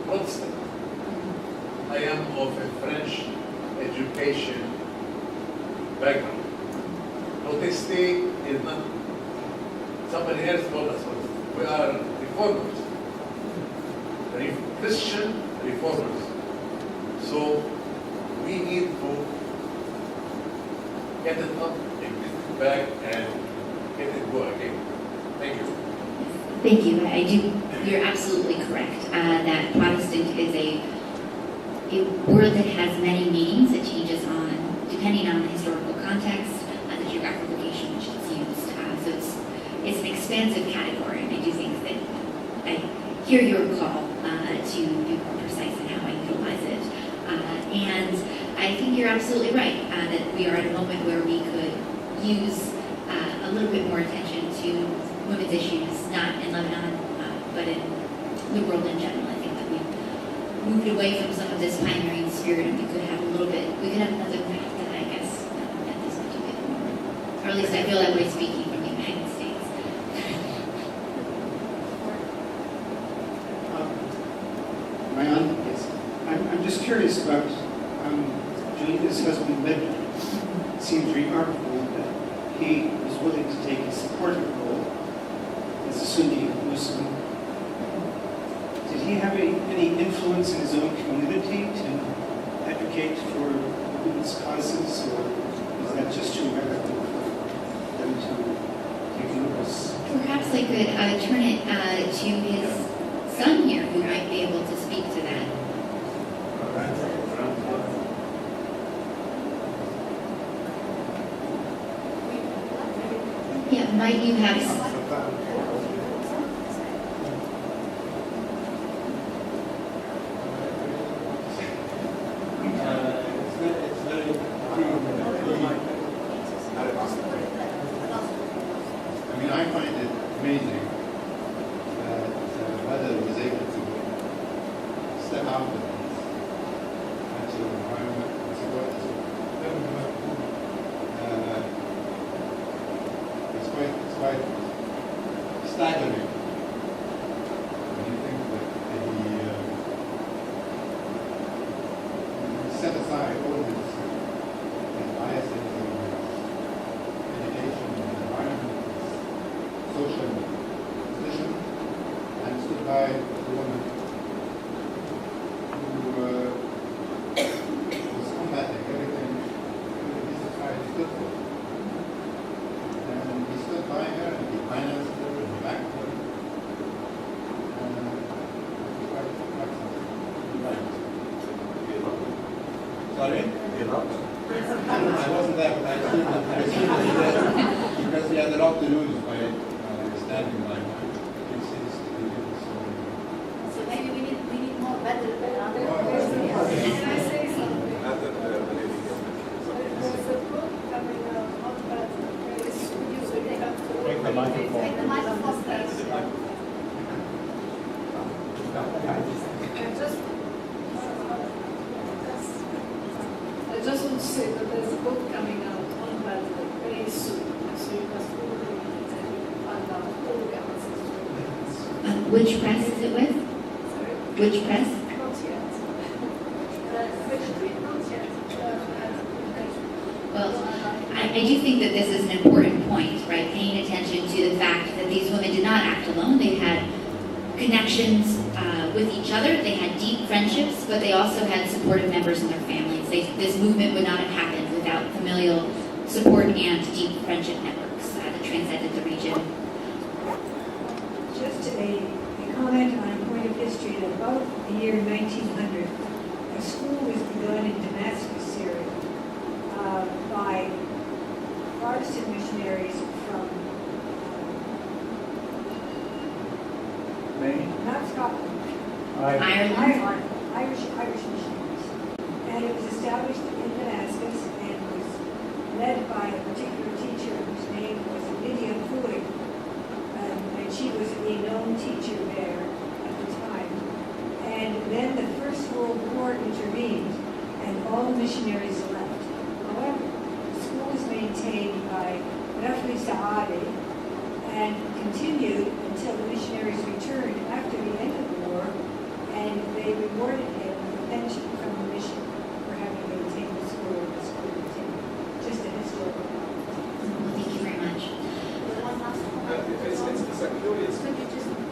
Speaker 9: Protestant. I am of a French education background. Protesting is not, somebody else told us we are reformers. Christian reformers. So we need to get it up and get it back and get it go again. Thank you.
Speaker 2: Thank you. I do. You're absolutely correct that Protestant is a word that has many meanings. It changes depending on the historical context, the geographic location which it's used. So it's an expansive category, and I do think that I hear your call to be more precise in how I utilize it. And I think you're absolutely right that we are at a moment where we could use a little bit more attention to women's issues, not in Lebanon, but in the world in general. I think that we've moved away from some of this pioneering spirit, and we could have another path that I guess at this particular moment. Or at least I feel that way speaking from the United States.
Speaker 10: Ryan, yes. I'm just curious about Julita's husband, Lebanon. It seems remarkable that he was willing to take a supportive role as a Sunni Muslim. Did he have any influence in his own community to advocate for women's causes, or is that just too radical for them to take notice?
Speaker 2: Perhaps I could turn it to his son here, who might be able to speak to that. Yeah, might you have...
Speaker 11: I mean, I find it amazing that Mother was able to step out of this natural environment and support this. It's quite staggering when you think that he set aside all his biases and education and environment, social position, and stood by the woman who was combating everything his society stood for. And he stood by her, and he financed her, and he backed her. Quite something. Sorry? I wasn't there, but I seen that because he had a lot to lose by standing by my
Speaker 1: So maybe we need more better.
Speaker 6: Can I say something? There's a book coming out on that. Usually have to
Speaker 11: Take the microphone.
Speaker 1: Take the microphone, please.
Speaker 6: I just want to say that there's a book coming out on that very soon, so you must order it and you can find out all the answers.
Speaker 2: Which press is it with?
Speaker 6: Sorry?
Speaker 2: Which press?
Speaker 6: Not yet. Not yet.
Speaker 2: Well, I do think that this is an important point, right? Paying attention to the fact that these women did not act alone. They had connections with each other. They had deep friendships, but they also had supportive members in their families. This movement would not have happened without familial support and deep friendship networks that transcended the region.
Speaker 12: Just a comment on a point of history. At about the year 1900, a school was begun in Damascus, Syria, by Protestant missionaries from
Speaker 4: Maine?
Speaker 12: not Scotland,
Speaker 2: Ireland.
Speaker 12: Irish missionaries. And it was established in Damascus and was led by a particular teacher whose name was Lydia Floyd. And she was a known teacher there at the time. And then the First World War intervened and all the missionaries left. However, the school was maintained by Rafli Saadi and continued until the missionaries returned after the end of the war, and they rewarded him with a pension from the mission for having maintained the school and the school continued. Just a historical fact.
Speaker 2: Thank you very much.
Speaker 13: It's a curious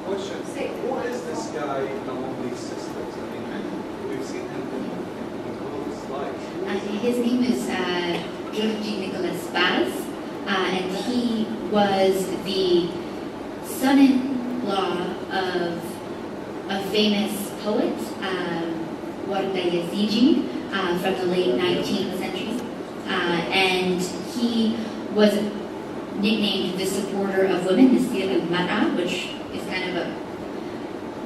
Speaker 13: question. What is this guy among these sisters? I mean, we've seen him in
Speaker 2: His name is Georgi Nicholas Baz, and he was the son-in-law of a famous poet, Warda Yazigi, from the late 19th century. And he was nicknamed the supporter of women, Nasir al-Mar'a, which is kind of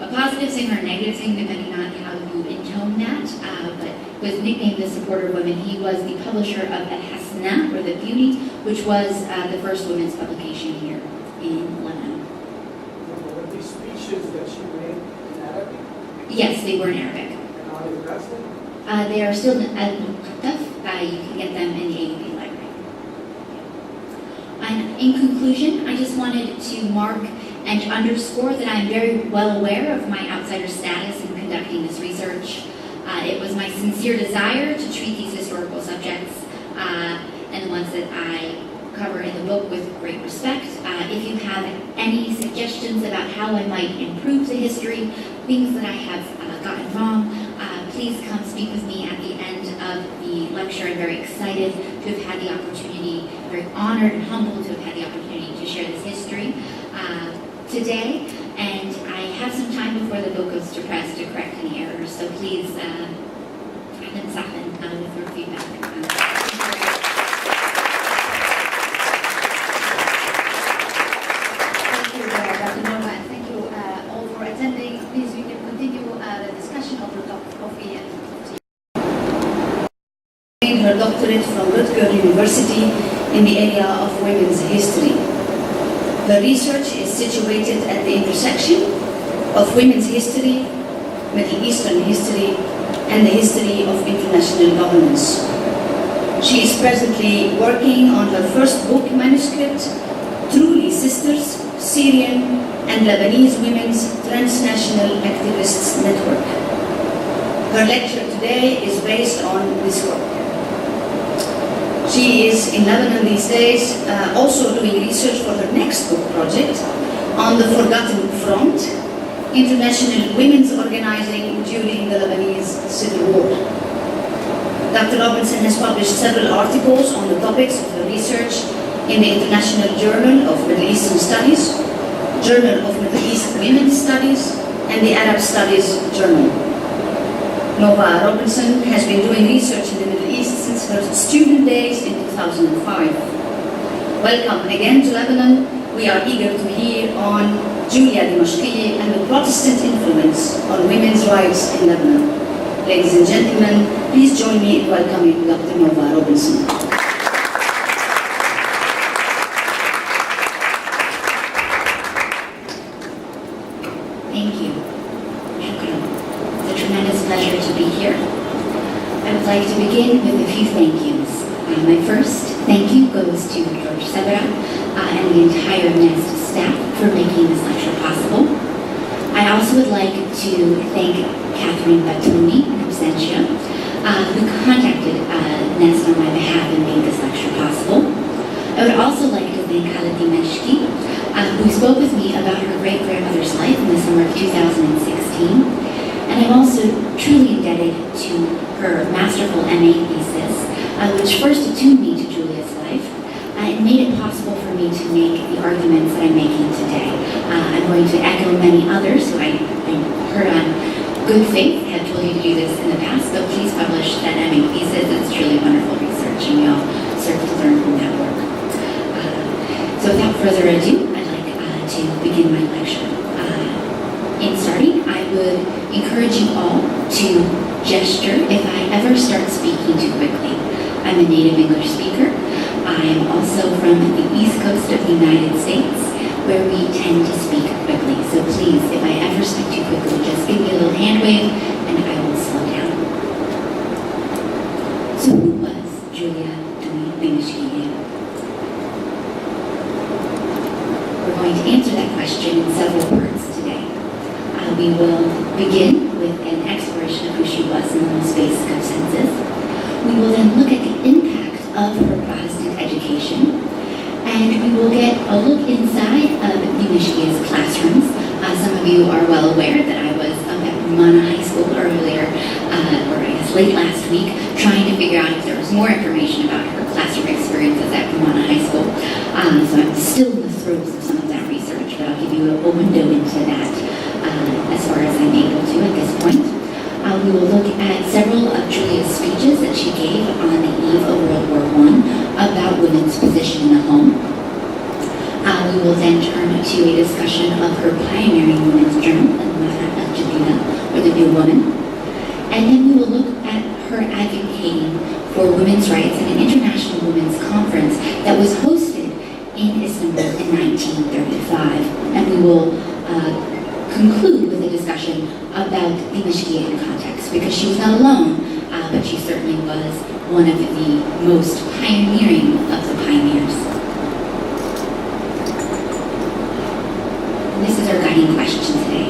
Speaker 2: a positive thing or a negative thing, depending on how you intone that. But was nicknamed the supporter of women. He was the publisher of Al-Hasna, or The Beauty, which was the first women's publication here in Lebanon.
Speaker 13: Were these speeches that she made in Arabic?
Speaker 2: Yes, they were in Arabic.
Speaker 13: And are they translated?
Speaker 2: They are still in Al-Muqattaf. You can get them in the AUP library. And in conclusion, I just wanted to mark and underscore that I'm very well aware of my outsider status in conducting this research. It was my sincere desire to treat these historical subjects and the ones that I cover in the book with great respect. If you have any suggestions about how I might improve the history, things that I have gotten wrong, please come speak with me at the end of the lecture. I'm very excited to have had the opportunity, very honored and humbled to have had the opportunity to share this history today. And I have some time before the book goes to press to correct any errors, so please, with your feedback.
Speaker 1: Thank you, Dr. Nova, and thank you all for attending. Please, we can continue the discussion over a cup of coffee and tea. Her doctorate from Rutgers University in the area of women's history. Her research is situated at the intersection of women's history, Middle Eastern history, and the history of international governance. She is presently working on her first book manuscript, Truly Sisters, Syrian and Lebanese Women's Transnational Activists Network. Her lecture today is based on this work. She is in Lebanon these days, also doing research for her next book project on the Forgotten Front, international women's organizing during the Lebanese Civil War. Dr. Robinson has published several articles on the topics of her research in the International Journal of Middle Eastern Studies, Journal of Middle East Women's Studies, and the Arab Studies Journal. Nova Robinson has been doing research in the Middle East since her student days in 2005. Welcome again to Lebanon. We are eager to hear on Julia Dimashqiyya and the Protestant influence on women's rights in Lebanon. Ladies and gentlemen, please join me in welcoming Dr. Nova Robinson.
Speaker 2: Thank you. Shukran. It's a tremendous pleasure to be here. I would like to begin with a few thank yous. My first thank you goes to George Sabra and the entire NEST staff for making this lecture possible. I also would like to thank Catherine Batoni in absentia, who contacted NEST on my behalf and made this lecture possible. I would also like to thank Khaled Dimashqi, who spoke with me about her great-grandmother's life in the summer of 2016. And I'm also truly indebted to her masterful MA thesis, which first attuned me to Julia's life and made it possible for me to make the arguments that I'm making today. I'm going to echo many others who I heard on good faith have told you to do this in the past, but please publish that MA thesis. It's truly wonderful research, and we all serve to learn from that work. So without further ado, I'd like to begin my lecture. In starting, I would encourage you all to gesture if I ever start speaking too quickly. I'm a native English speaker. I am also from the East Coast of the United States, where we tend to speak quickly. So please, if I ever speak too quickly, just give me a little hand wave and I will slow down. So who was Julia Dimashqiyya? We're going to answer that question in several parts today. We will begin with an exploration of who she was in the most basic of senses. We will then look at the impact of her Protestant education, and we will get a look inside of Dimashqiyya's classrooms. Some of you are well aware that I was up at Mana High School earlier, or I guess late last week, trying to figure out if there was course, more information about her classroom experiences at Pomona High School. So I'm still in the throes of some of that research, but I'll give you a window into that as far as I'm able to at this point. We will look at several of Julia's speeches that she gave on the eve of World War I about women's position in the home. We will then turn to a discussion of her pioneering women's journal, or the New Woman. And then we will look at her advocating for women's rights at an international women's conference that was hosted in Istanbul in 1935. And we will conclude with a discussion about Dimashqiyya in context, because she was not alone, but she certainly was one of the most pioneering of the pioneers. And this is our guiding question today.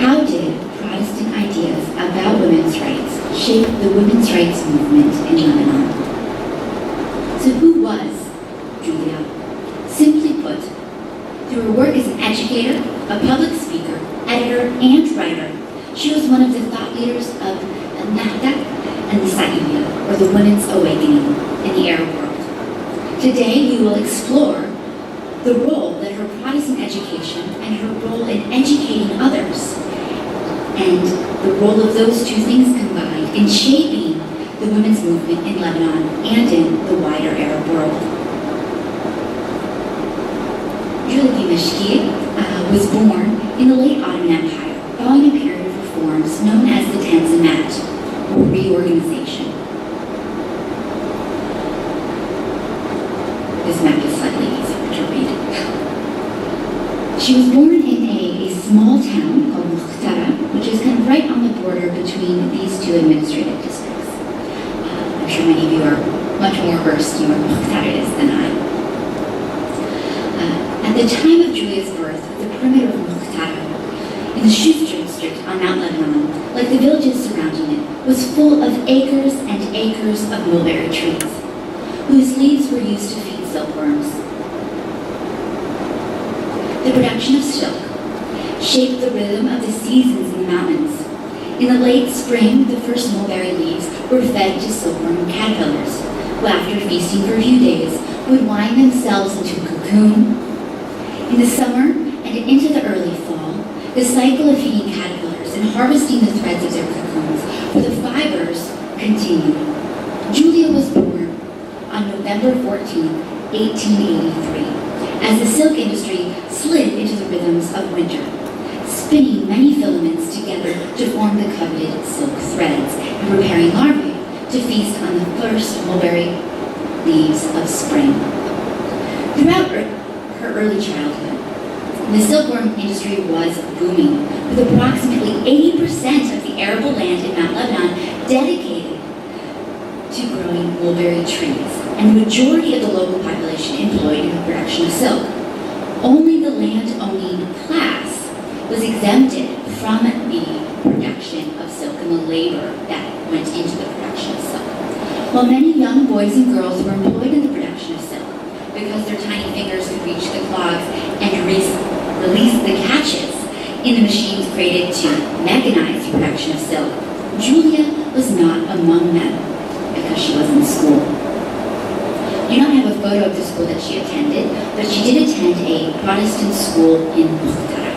Speaker 2: How did Protestant ideas about women's rights shape the women's rights movement in Lebanon? So who was Julia? Simply put, through her work as an educator, a public speaker, editor, and writer, she was one of the thought leaders of Nahda and the Sa'iyya, or the Women's Awakening, in the Arab world. Today, we will explore the role that her Protestant education and her role in educating others, and the role of those two things combined in shaping the women's movement in Lebanon and in the wider Arab world. Julia Dimashqiyya was born in the late Ottoman Empire, following a period of reforms known as the Tanzimat, or reorganization. This map is slightly easier to read. She was born in a small town called Muqtara, which is kind of right on the border between these two administrative districts. I'm sure many of you are much more versed in what Muqtara is than I. At the time of Julia's birth, the perimeter of Muqtara, in the Shuster district on Mount Lebanon, like the villages surrounding it, was full of acres and acres of mulberry trees, whose leaves were used to feed silkworms. The production of silk shaped the rhythm of the seasons in the mountains. In the late spring, the first mulberry leaves were fed to silkworm caterpillars, who after feasting for a few days would wind themselves into a cocoon. In the summer and into the early fall, the cycle of feeding caterpillars and harvesting the threads of their cocoons for the fibers continued. Julia was born on November 14, 1883, as the silk industry slid into the rhythms of winter, spinning many filaments together to form the coveted silk threads and preparing larvae to feast on the first mulberry leaves of spring. Throughout her early childhood, the silkworm industry was booming, with approximately 80% of the arable land in Mount Lebanon dedicated to growing mulberry trees, and the majority of the local population employed in the production of silk. Only the land-owning class was exempted from the production of silk and the labor that went into the production of silk. While many young boys and girls were employed in the production of silk, because their tiny fingers could reach the clogs and release the catches in the machines created to mechanize the production of silk, Julia was not among them because she was in school. I do not have a photo of the school that she attended, but she did attend a Protestant school in Muqtara.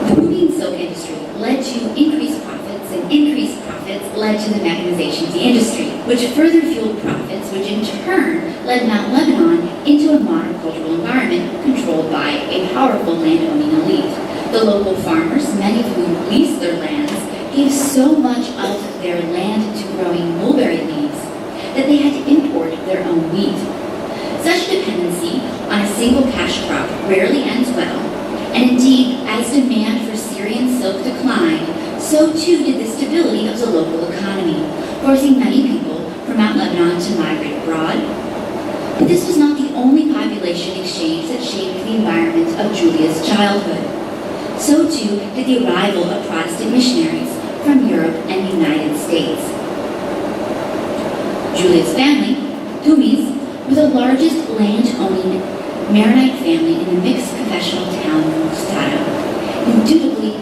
Speaker 2: The booming silk industry led to increased profits, and increased profits led to the mechanization of the industry, which further fueled profits, which in turn led Mount Lebanon into a monocultural environment controlled by a powerful land-owning elite. The local farmers, many of whom leased their lands, gave so much of their land to growing mulberry leaves that they had to import their own wheat. Such dependency on a single cash crop rarely ends well, and indeed, as demand for Syrian silk declined, so too did the stability of the local economy, forcing many people from Mount Lebanon to migrate abroad. But this was not the only population exchange that shaped the environment of Julia's childhood. So too did the arrival of Protestant missionaries from Europe and the United States. Julia's family, Tumis, were the largest land-owning Maronite family in the mixed confessional town of Muqtara. Indubitably,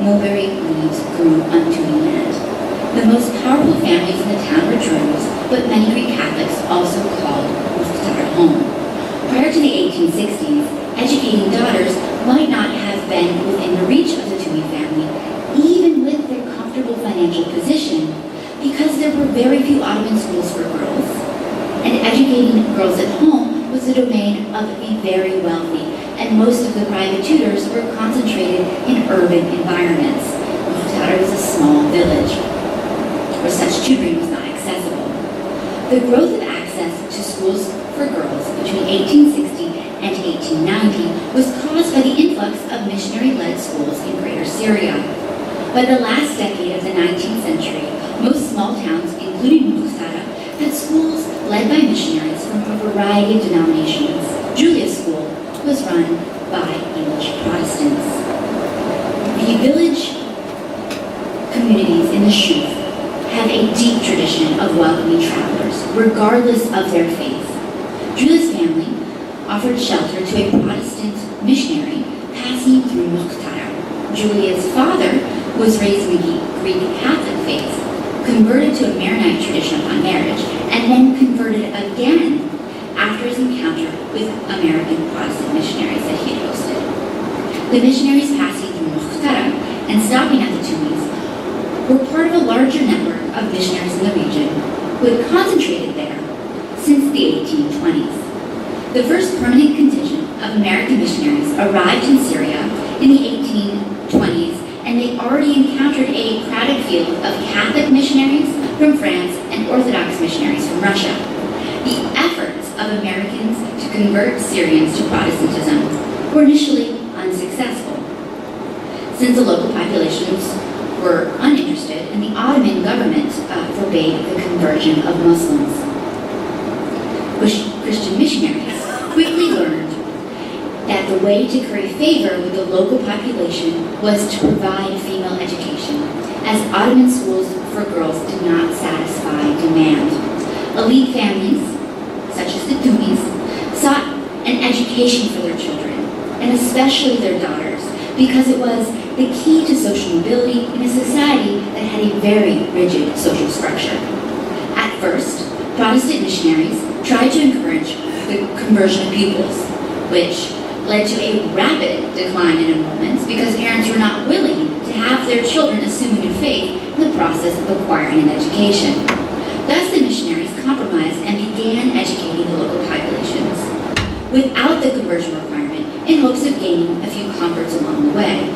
Speaker 2: mulberry leaves grew on Tumi land. The most powerful families in the town were Druze, but many Greek Catholics also called Mukhtar home. Prior to the 1860s, educating daughters might not have been within the reach of the Tumi family, even with their comfortable financial position, because there were very few Ottoman schools for girls, and educating girls at home was the domain of the very wealthy, and most of the private tutors were concentrated in urban environments. Mukhtar was a small village where such tutoring was not accessible. The growth of access to schools for girls between 1860 and 1890 was caused by the influx of missionary-led schools in Greater Syria. By the last decade of the 19th century, most small towns, including Mukhtar, had schools led by missionaries from a variety of denominations. Julia's school was run by English Protestants. The village communities in the Shuf have a deep tradition of welcoming travelers, regardless of their faith. Julia's family offered shelter to a Protestant missionary passing through Mukhtar. Julia's father was raised in the Greek Catholic faith, converted to a Maronite tradition upon marriage, and then converted again after his encounter with American Protestant missionaries that he had hosted. The missionaries passing through Mukhtar and stopping at the Tunis were part of a larger network of missionaries in the region who had concentrated there since the 1820s. The first permanent contingent of American missionaries arrived in Syria in the 1820s, and they already encountered a crowded field of Catholic missionaries from France and Orthodox missionaries from Russia. The efforts of Americans to convert Syrians to Protestantism were initially unsuccessful, since the local populations were uninterested and the Ottoman government forbade the conversion of Muslims. Christian missionaries quickly learned that the way to curry favor with the local population was to provide female education, as Ottoman schools for girls did not satisfy demand. Elite families, such as the Tunis, sought an education for their children, and especially their daughters, because it was the key to social mobility in a society that had a very rigid social structure. At first, Protestant missionaries tried to encourage the conversion of pupils, which led to a rapid decline in enrollments because parents were not willing to have their children assume a new faith in the process of acquiring an education. Thus, the missionaries compromised and began educating the local populations without the conversion requirement in hopes of gaining a few converts along the way.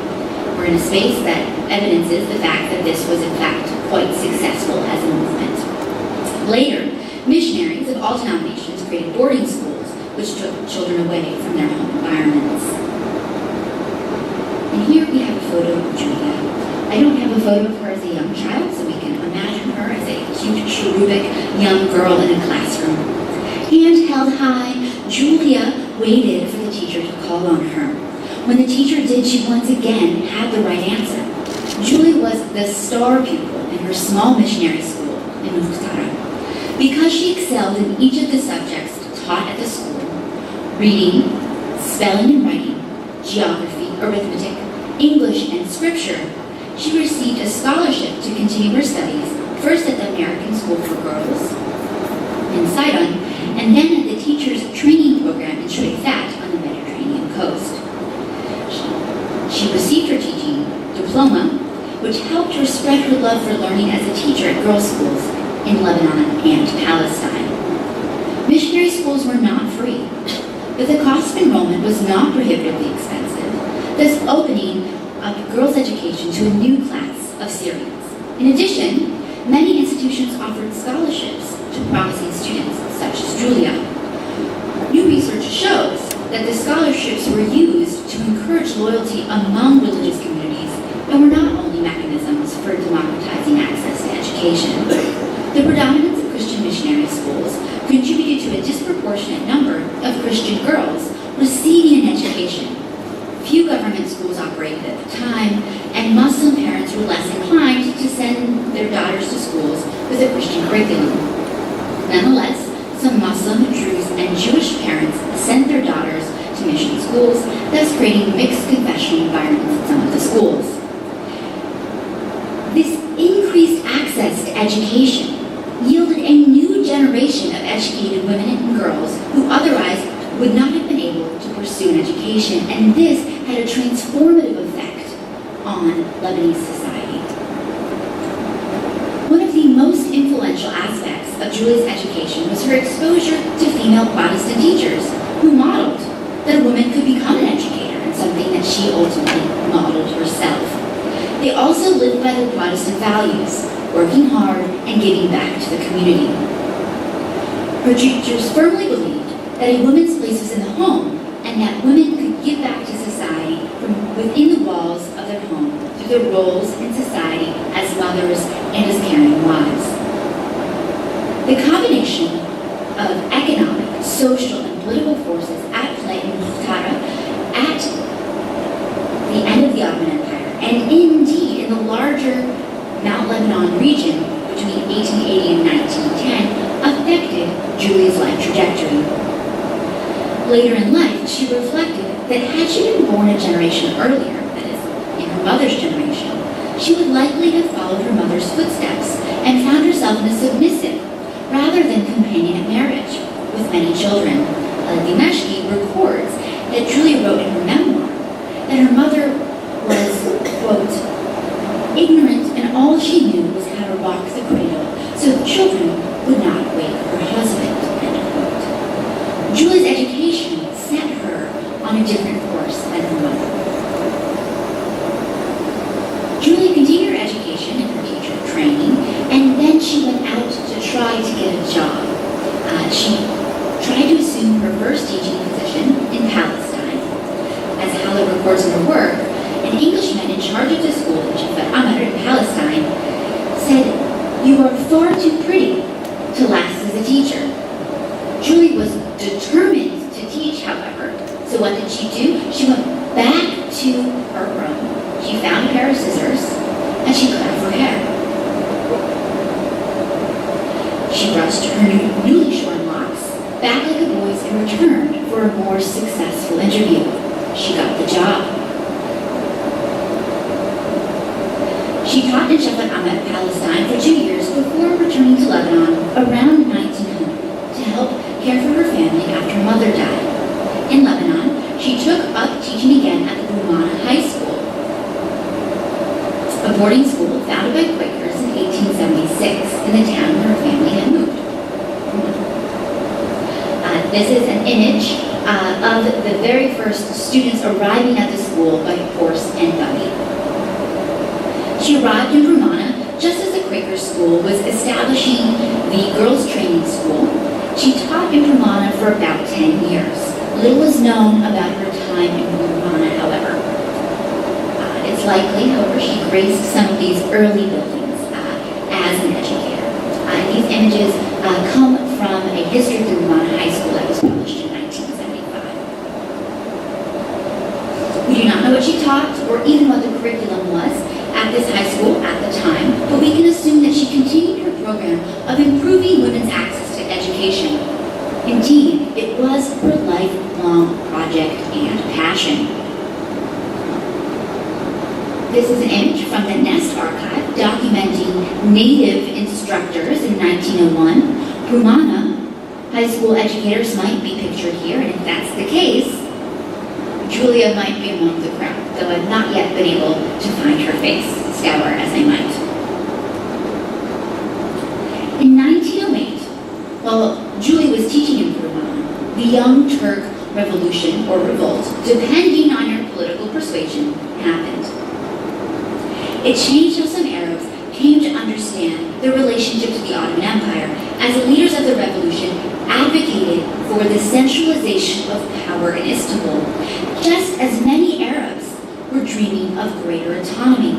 Speaker 2: We're in a space that evidences the fact that this was in fact quite successful as a movement. Later, missionaries of all denominations created boarding schools which took children away from their home environments. And here we have a photo of Julia. I don't have a photo of her as a young child, so we can imagine her as a cute, cherubic young girl in a classroom. Hand held high, Julia waited for the teacher to call on her. When the teacher did, she once again had the right answer. Julia was the star pupil in her small missionary school in Mukhtar. Because she excelled in each of the subjects taught at the school, reading, spelling and writing, geography, arithmetic, English, and scripture, she received a scholarship to continue her studies, first at the American School for Girls in Sidon, and then at the Teachers Training Program in Shuaifat on the Mediterranean coast. She received her teaching diploma, which helped her spread her love for learning as a teacher at girls' schools in Lebanon and Palestine. Missionary schools were not free, but the cost of enrollment was not prohibitively expensive, thus opening up girls' education to a new class of Syrians. In addition, many institutions offered scholarships to promising students, such as Julia. New research shows that the scholarships were used to encourage loyalty among religious communities and were not only mechanisms for democratizing access to education. The predominance of Christian missionary schools contributed to a disproportionate number of Christian girls receiving an education. Few government schools operated at the time, and Muslim parents were less inclined to send their daughters to schools with a Christian curriculum. Nonetheless, some Muslim, Druze, and Jewish parents sent their daughters to mission schools, thus creating mixed confessional environments at some of the schools. This increased access education yielded a new generation of educated women and girls who otherwise would not have been able to pursue an education, and this had a transformative effect on Lebanese society. One of the most influential aspects of Julia's education was her exposure to female Protestant teachers who modeled that a woman could become an educator, and something that she ultimately modeled herself. They also lived by their Protestant values, working hard and giving back to the community. Her teachers firmly believed that a woman's place was in the home, and that women could give back to society from within the walls of their home through their roles in society as mothers and as caring wives. The combination of economic, social, and political forces at play in Muhtara at the end of the Ottoman Empire, and indeed in the larger Mount Lebanon region between 1880 and 1910, affected Julia's life trajectory. Later in life, she reflected that had she been born a generation earlier, that is, in her mother's generation, she would likely have followed her mother's footsteps and found herself in a submissive rather than companionate marriage with many children. Dimashqiyya records that Julia wrote in her memoir that her mother was, quote, ignorant, and all she knew was how to rock the cradle so the children would not wake her husband, end quote. Julia's education set her on a different course than her mother. Julia continued her education and her teacher training, and then she went out to try to get a job. She tried to assume her first teaching position in Palestine. As Haller records in her work, an Englishman in charge of the school in Jaffa Amr in Palestine said, "You are far too pretty to last as a teacher." Julie was determined to teach, however, so what did she do? She went back to her room, she found a pair of scissors, and she cut off her hair. She brushed her newly shorn locks back like a boy's and returned for a more successful interview. She got the job. She taught in Jaffa Amr, Palestine, for 2 years before returning to Lebanon around 1900 to help care for her family after her mother died. In Lebanon, she took up teaching again at the Rumana High School, a boarding school founded by Quakers in 1876 in the town where her family had moved. This is an image of the very first students arriving at the school by horse and buggy. She arrived in Rumana just as the Quaker school was establishing the girls' training school. She taught in Rumana for about 10 years. Little is known about her time in Rumana, however. It's likely, however, she graced some of these early buildings as an educator. These images come from a history of the Rumana High School that was published in 1975. We do not know what she taught or even what the curriculum was at this high school at the time, but we can assume that she continued her program of improving women's access to education. Indeed, it was her lifelong project and passion. This is an image from the Nest archive documenting Native instructors in 1901. Rumana high school educators might be pictured here, and if that's the case, Julia might be among the crowd, though I've not yet been able to find her face, scour as I might. In 1908, while Julie was teaching in Rumana, the Young Turk Revolution, or revolt, depending on your political persuasion, happened. It changed how some Arabs came to understand their relationship to the Ottoman Empire, as the leaders of the revolution advocated for the centralization of power in Istanbul, just as many Arabs were dreaming of greater autonomy.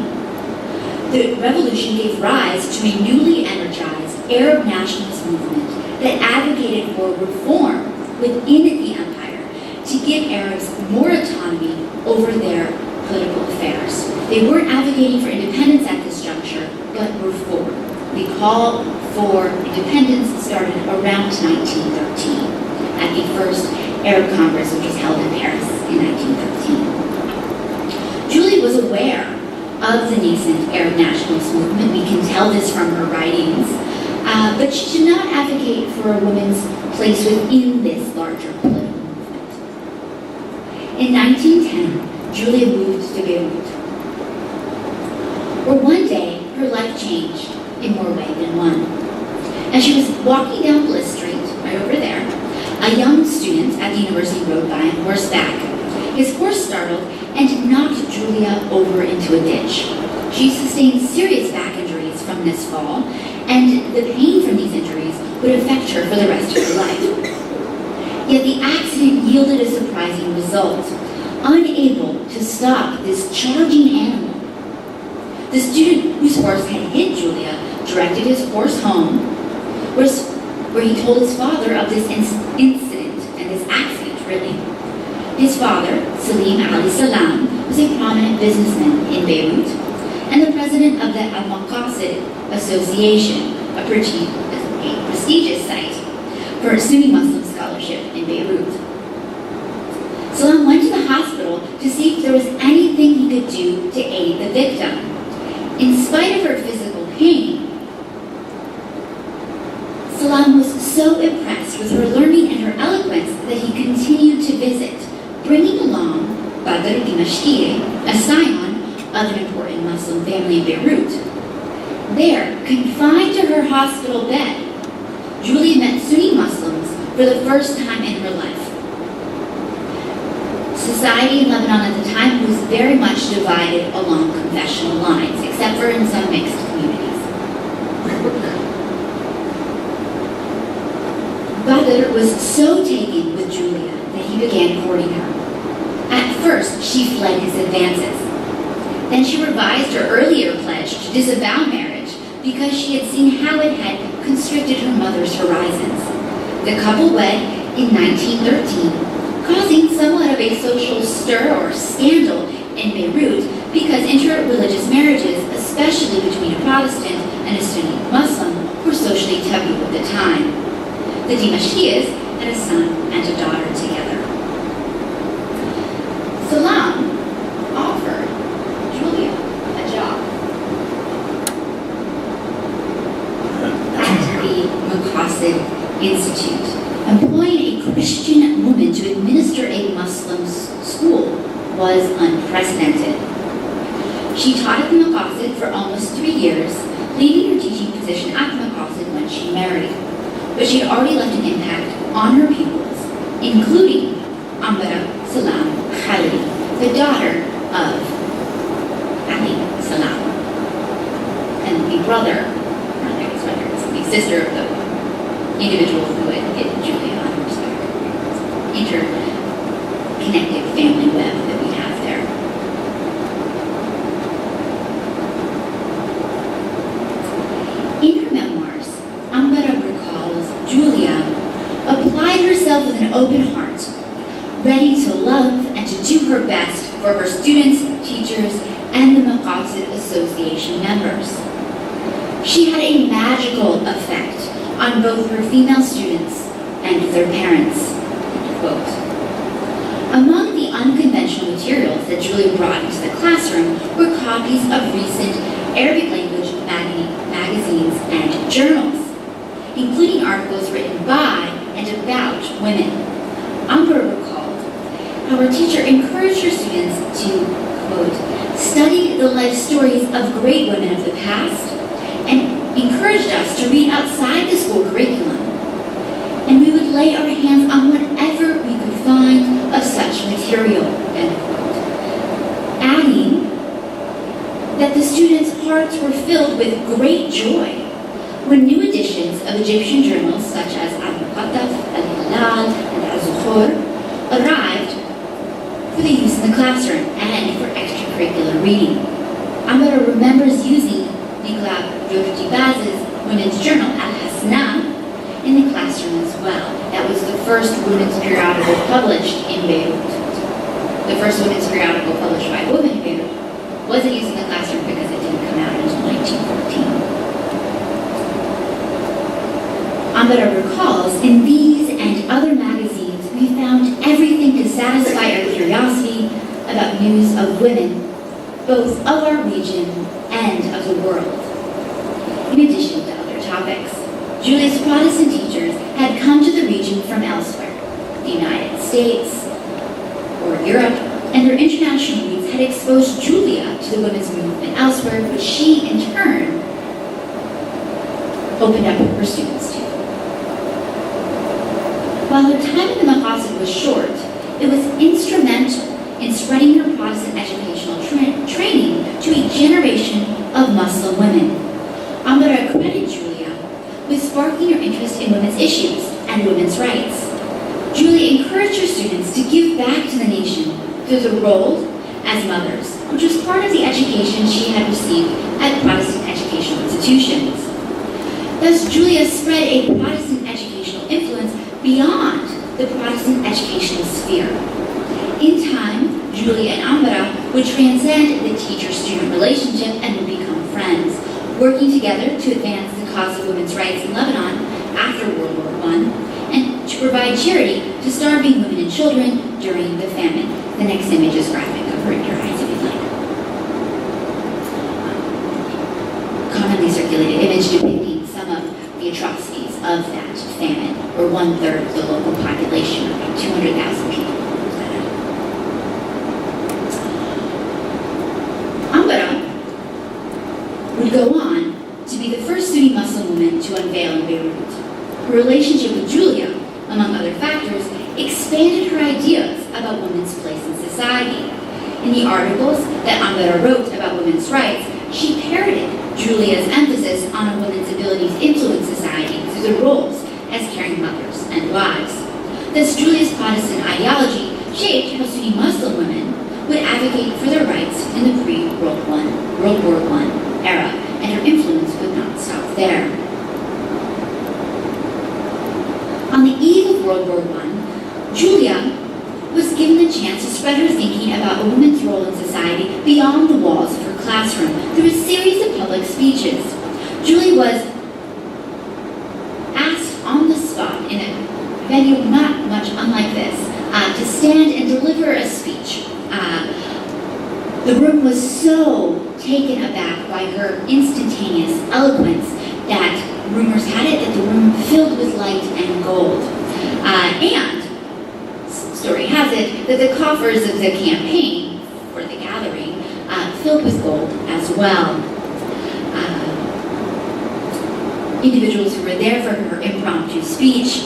Speaker 2: The revolution gave rise to a newly energized Arab nationalist movement that advocated for reform within the empire to give Arabs more autonomy over their political affairs. They weren't advocating for independence at this juncture, but reform. The call for independence started around 1913 at the first Arab Congress, which was held in Paris in 1913. Julie was aware of the nascent Arab nationalist movement. We can tell this from her writings. But she did not advocate for a woman's place within this larger political movement. In 1910, Julia moved to Beirut, where one day her life changed in more ways than one. As she was walking down Bliss Street, right over there, a young student at the university rode by on horseback. His horse startled and knocked Julia over into a ditch. She sustained serious back injuries from this fall, and the pain from these injuries would affect her for the rest of her life. Yet the accident yielded a surprising result. Unable to stop this charging animal, the student whose horse had hit Julia directed his horse home, where he told his father of this incident and this accident, really. His father, Salim Ali Salam, was a prominent businessman in Beirut and the president of the Al-Maqasid Association, a prestigious site for Sunni Muslim scholarship in Beirut. Salam went to the hospital to see if there was anything he could do to aid the victim. In spite of her physical pain, Salam was so impressed with her learning and her eloquence that he continued to visit, bringing along Badr Dimashqiyya, a scion of an important Muslim family in Beirut. There, confined to her hospital bed, Julia met Sunni Muslims for the first time in her life. Society in Lebanon at the time was very much divided along confessional lines, except for in some mixed communities. Badr was so taken with Julia that he began courting her. At first, she fled his advances. Then she revised her earlier pledge to disavow marriage because she had seen how it had constricted her mother's horizons. The couple wed in 1913, causing somewhat of a social stir or scandal in Beirut because interreligious marriages, especially between a Protestant and a Sunni Muslim, were socially taboo at the time. The Dimashqiyyas had a son and a daughter together. Salam offered Julia a job at the Maqasid Institute. Employing a Christian woman to administer a Muslim school was unprecedented. She taught at the Maqasid for almost 3 years, leaving her teaching position at the Maqasid when she married. But she had already left an impact on her pupils, including Ambara Salam Khalidi, the daughter of Ali Salam, and the brother, or I guess whether it's the sister of the individual who had hit Julia on horseback. Interconnected family web that we have there. In her memoirs, Ambara recalls Julia applied herself with an open heart, ready to love and to do her best for her students, teachers, and the Maqasid Association members. She had a magical effect on both her female students and their parents. Quote, among the unconventional materials that Julia brought into the classroom were copies of recent Arabic language magazines and journals, including articles written by and about women. Ambara recalled how her teacher encouraged her students to, quote, study the life stories of great women of the past and encouraged us to read outside the school curriculum. And we would lay our hands on whatever we could find of such material, end quote. Adding that the students' hearts were filled with great joy when new editions of Egyptian journals such as Al-Muqaddaf, Al-Hilal, and Al-Zuhur arrived for the use in the classroom and for extracurricular reading. Ambara remembers using Nicola Jofti-Baz's women's journal, Al-Hasna, in the classroom as well. That was the first women's periodical published in Beirut. The first women's periodical published by a woman in Beirut wasn't used in the classroom because it didn't come out until 1914. Ambara recalls, in these and other magazines, we found everything to satisfy our curiosity about news of women both of our region and of the world. In addition to other topics, Julia's Protestant teachers had come to the region from elsewhere, the United States or Europe, and their international roots had exposed Julia to the women's movement elsewhere, which she, in turn, opened up her students to. While her time in the Mahassid was short, it was instrumental in spreading her Protestant educational training to a generation of Muslim women. Ambara credited Julia with sparking her interest in women's issues and women's rights. Julia encouraged her students to give back to the nation through the role as mothers, which was part of the education she had received at Protestant educational institutions. Thus, Julia spread a Protestant educational influence beyond the Protestant educational sphere. In time, Julia and Ambara would transcend the teacher-student relationship and would become friends, working together to advance the cause of women's rights in Lebanon after World War I, and to provide charity to starving women and children during the famine. The next image is graphic. Avert your eyes if you'd like. Commonly circulated image depicting some of the atrocities of that famine, where 1/3 of the local population, about 200,000 people, Ambara would go on to be the first Sunni Muslim woman to unveil in Beirut. Her relationship with Julia, among other factors, expanded her ideas about women's place in society. In the articles that Ambara wrote about women's rights, she parroted Julia's emphasis on a woman's ability to influence society through their roles as caring mothers and wives. Thus, Julia's Protestant ideology shaped how Sunni Muslim women would advocate for their rights in the pre-World War I era, and her influence would not stop there. On the eve of World War I, Julia was given the chance to spread her thinking about a woman's role in society beyond the walls of her classroom through a series of public speeches. Julia was asked on the spot in a venue not much unlike this to stand and deliver a speech. The room was so taken aback by her instantaneous eloquence that rumors had it that the room filled with light and gold. And story has it that the coffers of the campaign for the gathering filled with gold as well. Individuals who were there for her impromptu speech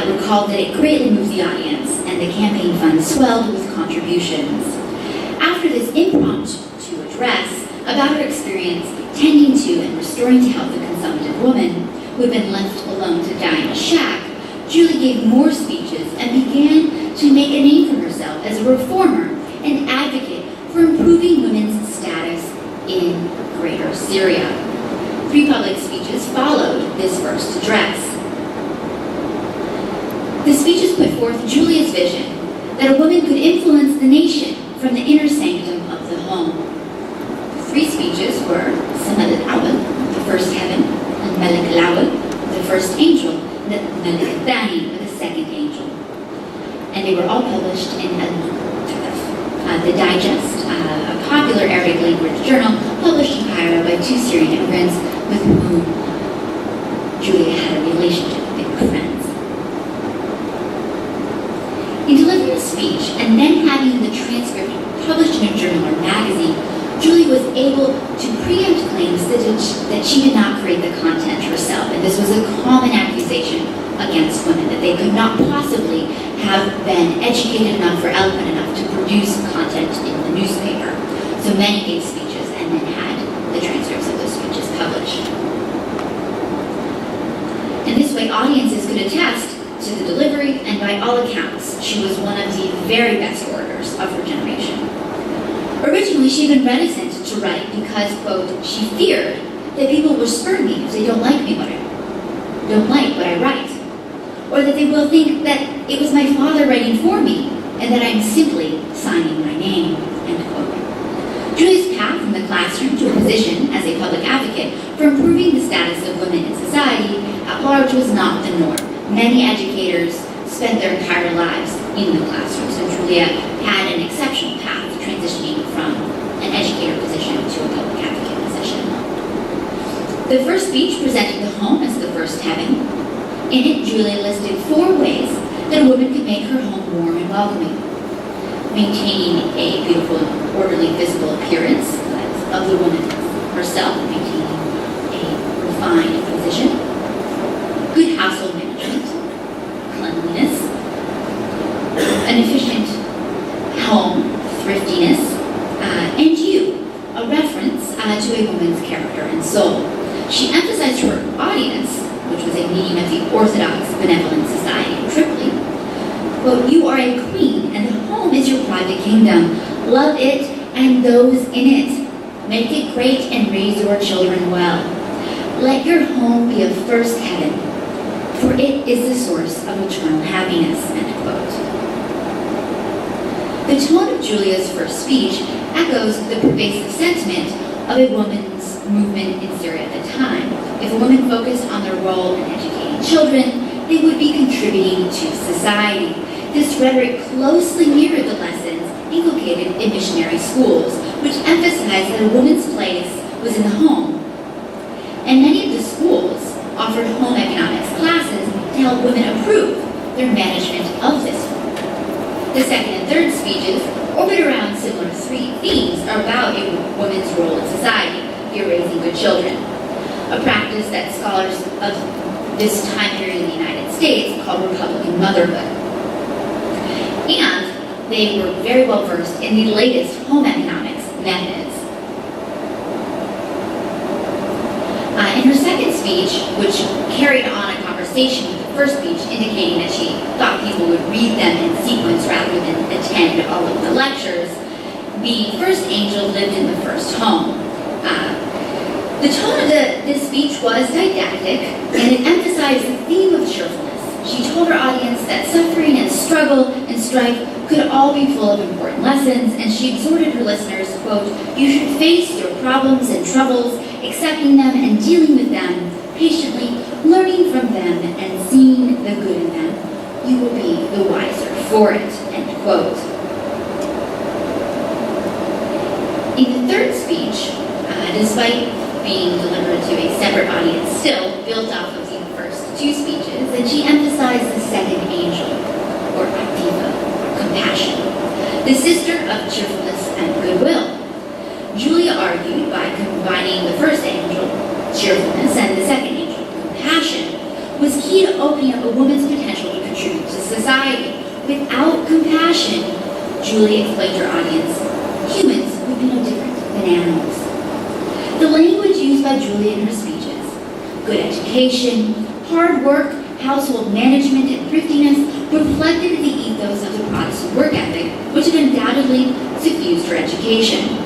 Speaker 2: recalled that it greatly moved the audience, and the campaign fund swelled with contributions. After this impromptu address about her experience tending to and restoring to health a consumptive woman who had been left alone to die in a shack, Julie gave more speeches and began to make a name for herself as a reformer and advocate for improving women's status in Greater Syria. 3 public speeches followed this first address. The speeches put forth Julia's vision that a woman could influence the nation from the inner sanctum of the home. The 3 speeches were Samad al-Awwal, the first heaven, and Malik al-Awwal, the first angel, and Malik al-Thani, the second angel. And they were all published in the Digest, a popular Arabic language journal published in Cairo by 2 Syrian immigrants with whom Julia had a relationship. They were friends. In delivering a speech and then having the transcript published in a journal or magazine, Julia was able to preempt claims that she did not create the content herself, and this was a common accusation against women, that they could not possibly have been educated enough or eloquent enough to produce content in the newspaper. So many gave speeches and then had the transcripts of those speeches published. In this way, audiences could attest to the delivery, and by all accounts, she was one of the very best orators of her generation. Originally, she had been reticent to write because, quote, she feared that people will spurn me if they don't like what I write, or that they will think that it was my father writing for me and that I'm simply signing my name, end quote. Julia's path from the classroom to a position as a public advocate for improving the status of women in society at large was not the norm. Many educators spent their entire lives in the classroom, so Julia had an exceptional path transitioning from an educator position to a public advocate position. The first speech presented the home as the first heaven. In it, Julia listed 4 ways that a woman could make her home warm and welcoming. Maintaining a beautiful, orderly physical appearance of the woman herself, maintaining a refined position, good household management, cleanliness, an efficient home, thriftiness, and a reference to a woman's character and soul. She emphasized to her audience, which was a meeting of the Orthodox Benevolent Society in Tripoli, quote, "You are a queen, and the home is your private kingdom. Love it and those in it. Make it great and raise your children well. Let your home be a first heaven, for it is the source of eternal happiness," end quote. The tone of Julia's first speech echoes the pervasive sentiment of a women's movement in Syria at the time. If a woman focused on their role in educating children, they would be contributing to society. This rhetoric closely mirrored the lessons inculcated in missionary schools, which emphasized that a woman's place was in the home. And many of the schools offered home economics classes to help women improve their management of this home. The second and third speeches orbit around similar themes about a woman's role in society, here raising good children, a practice that scholars of this time period in the United States called Republican motherhood. And they were very well versed in the latest home economics methods. In her second speech, which carried on a conversation with the first speech, indicating that she thought people would read them in sequence rather than attend all of the lectures, the first angel lived in the first home. The tone of this speech was didactic, and it emphasized the theme of cheerfulness. She told her audience that suffering and struggle and strife could all be full of important lessons, and she exhorted her listeners, quote, "You should face your problems and troubles, accepting them and dealing with them patiently, learning from them and seeing the good in them. You will be the wiser for it," end quote. In the third speech, despite being delivered to a separate audience, still built off of the first 2 speeches, and she emphasized the second angel, or Atifa, compassion, the sister of cheerfulness and goodwill. Julia argued by combining the first angel, cheerfulness, and the second angel, compassion, was key to opening up a woman's potential to contribute to society. Without compassion, Julia explained to her audience, humans would be no different than animals. The language used by Julia in her speeches, good education, hard work, household management, and thriftiness, reflected the ethos of the Protestant work ethic, which had undoubtedly suffused her education.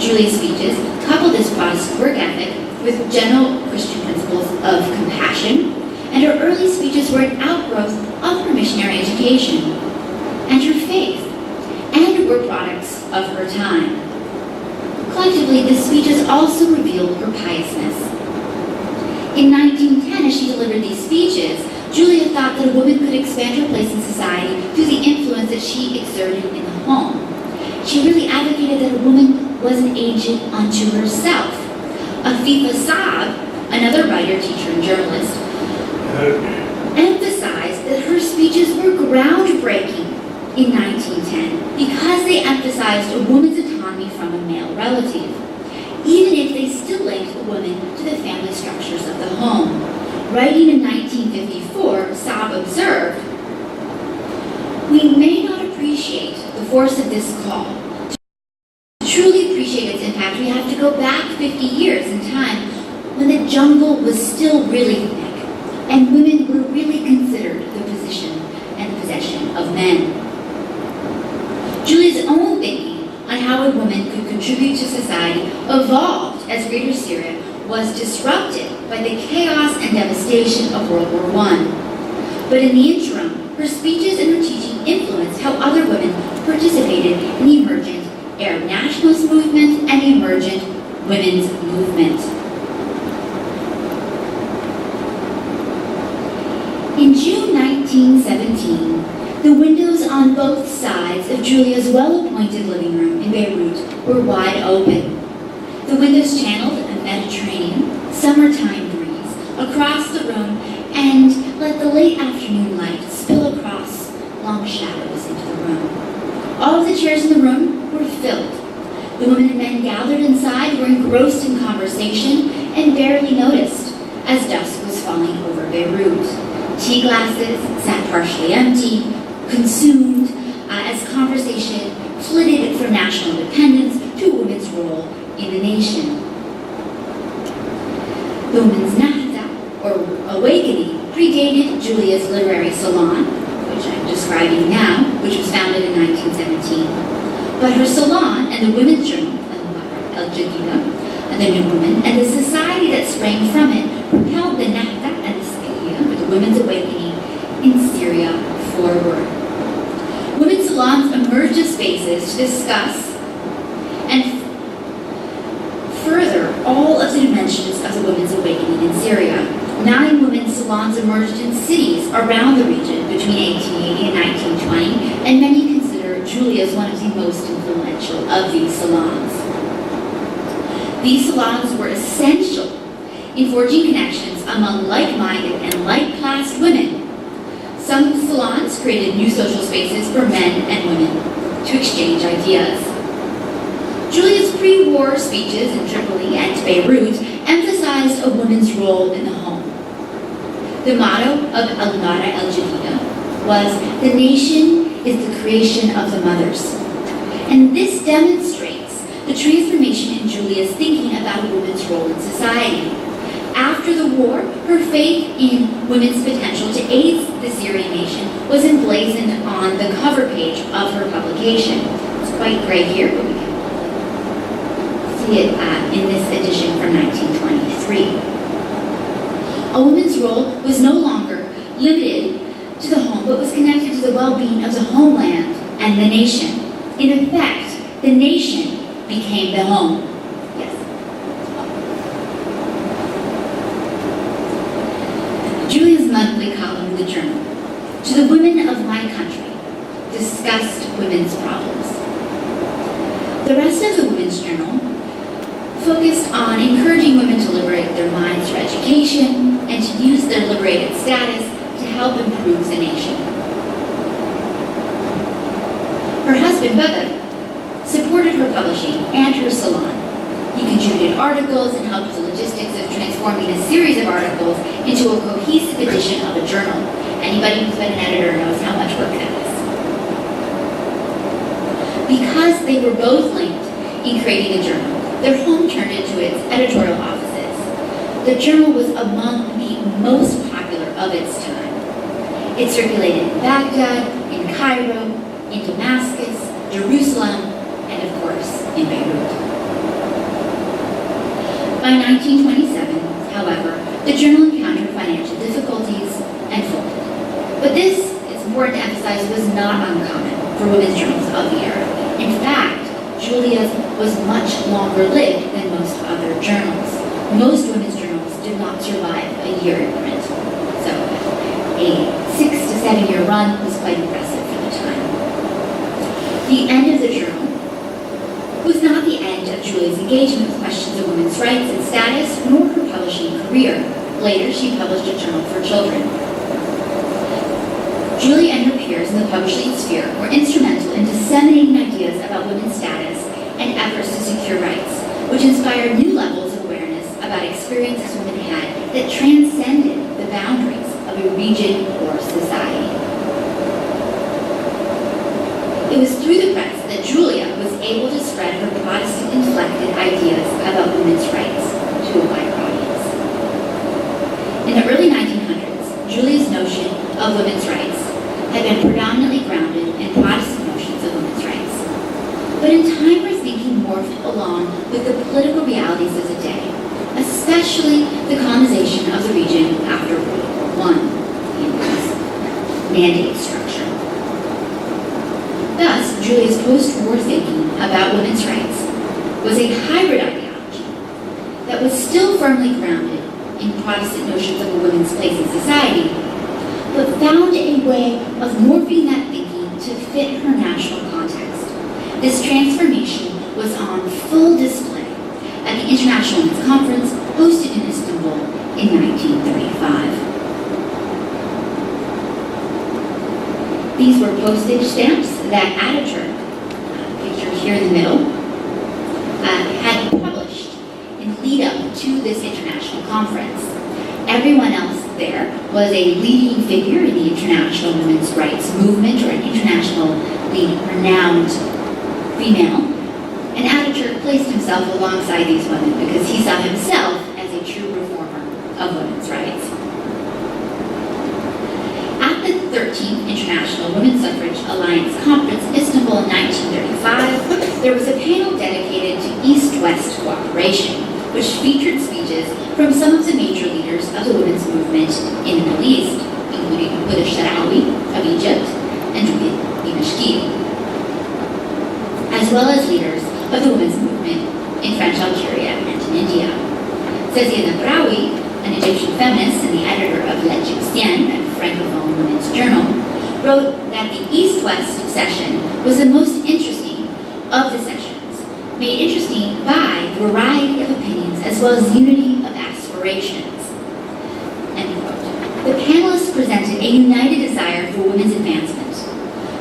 Speaker 2: Julia's speeches coupled this Protestant work ethic with general Christian principles of compassion, and her early speeches were an outgrowth of her missionary education and her faith, and were products of her time. Collectively, the speeches also revealed her piousness. In 1910, as she delivered these speeches, Julia thought that a woman could expand her place in society through the influence that she exerted in the home. She really advocated that a woman was an agent unto herself. Afifa Saab, another writer, teacher, and journalist, emphasized that her speeches were groundbreaking in 1910 because they emphasized a woman's autonomy from a male relative, even if they still linked a woman to the family structures of the home. Writing in 1954, Saab observed, "We may not appreciate the force of this call. To truly appreciate its impact, we have to go back 50 years in time when the jungle was still really thick and women were really considered the position and possession of men." Julia's own thinking on how a woman could contribute to society evolved as Greater Syria was disrupted by the chaos and devastation of World War I. But in the interim, her speeches and her teaching influenced how other women participated in the emergent Arab nationalist movement and the emergent women's movement. In June 1917, the windows on both sides sides of Julia's well-appointed living room in Beirut were wide open. The windows channeled a Mediterranean, summertime breeze across the room and let the late afternoon light spill across long shadows into the room. All of the chairs in the room were filled. The women and men gathered inside were engrossed in conversation and barely noticed as dusk was falling over Beirut. Tea glasses sat partially empty, consumed as conversation flitted from national independence to women's role in the nation. The women's Nahda, or awakening, predated Julia's literary salon, which I'm describing now, which was founded in 1917. But her salon and the women's journal, Al-Jadida, and the New Woman, and the society that sprang from it propelled the Nahda and the Sqiyya, or the women's awakening, in Syria forward. Women's salons emerged as spaces to discuss and further all of the dimensions of the women's awakening in Syria. 9 women's salons emerged in cities around the region between 1880 and 1920, and many consider Julia as one of the most influential of these salons. These salons were essential in forging connections among like-minded and like-classed women. Some salons created new social spaces for men and women to exchange ideas. Julia's pre-war speeches in Tripoli and Beirut emphasized a woman's role in the home. The motto of Al-Mara al-Jadida was, "The nation is the creation of the mothers." And this demonstrates the transformation in Julia's thinking about a woman's role in society. After the war, her faith in women's potential to aid the Syrian nation was emblazoned on the cover page of her publication. It's quite gray here, but we can see it in this edition from 1923. A woman's role was no longer limited to the home, but was connected to the well-being of the homeland and the nation. In effect, the nation became the home. Yes. Julia's monthly column in the journal, "To the women of my country," discussed women's problems. The rest of the women's journal focused on encouraging women to liberate their minds through education and to use their liberated status to help improve the nation. Her husband, Baba, supported her publishing and her salon. He contributed articles and helped with the logistics of transforming a series of articles into a cohesive edition of a journal. Anybody who's been an editor knows how much work that is. Because they were both linked in creating the journal, their home turned into its editorial offices. The journal was among the most popular of its time. It circulated in Baghdad, in Cairo, in Damascus, Jerusalem, and of course, in Beirut. By 1927, however, the journal encountered financial difficulties and folded. But this, it's important to emphasize, was not uncommon for women's journals of the era. In fact, Julia's was much longer lived than most other journals. Most women's journals did not survive a year in print. So a 6 to 7 year run was quite impressive for the time. The end of the journal was not the end of Julia's engagement with questions of women's rights and status, nor her publishing career. Later, she published a journal for children. Julia and her peers in the publishing sphere were instrumental in disseminating ideas about women's status and efforts to secure rights, which inspired new levels of awareness about experiences women had that transcended the boundaries of a region or society. It was through the press that Julia was able to spread her Protestant-inflected ideas about women's rights to a wider audience. In the early 1900s, Julia's notion of women's rights had been predominantly grounded in Protestant notions of women's rights. But in time, her thinking morphed along with the political realities of the day, especially the colonization of the region after World War I in its mandate structure. Thus, Julia's post-war thinking about women's rights was a hybrid ideology that was still firmly grounded in Protestant notions of a woman's place in society, but found a way of morphing that thinking to to fit her national context. This transformation was on full display at the International Women's Conference hosted in Istanbul in 1935. These were postage stamps that Ataturk, pictured here in the middle, had published in lead up to this international conference. Everyone else there was a leading figure in the international women's rights movement or an internationally renowned female. And Ataturk placed himself alongside these women because he saw himself as a true reformer of women's rights. At the 13th International Women's Suffrage Alliance Conference in Istanbul in 1935, there was a panel dedicated to East-West cooperation, which featured speeches from some of the major leaders of the women's movement in the Middle East, including Huda Sharawi of Egypt and Dimashqiyya, as well as leaders of the women's movement in French Algeria and in India. Sazia Nabrawi, an Egyptian feminist and the editor of L'Egyptienne, a Francophone women's journal, wrote that the East-West session was the most interesting of the sessions, made interesting by the variety of opinions as well as unity of aspirations. End quote. The panelists presented a united desire for women's advancement.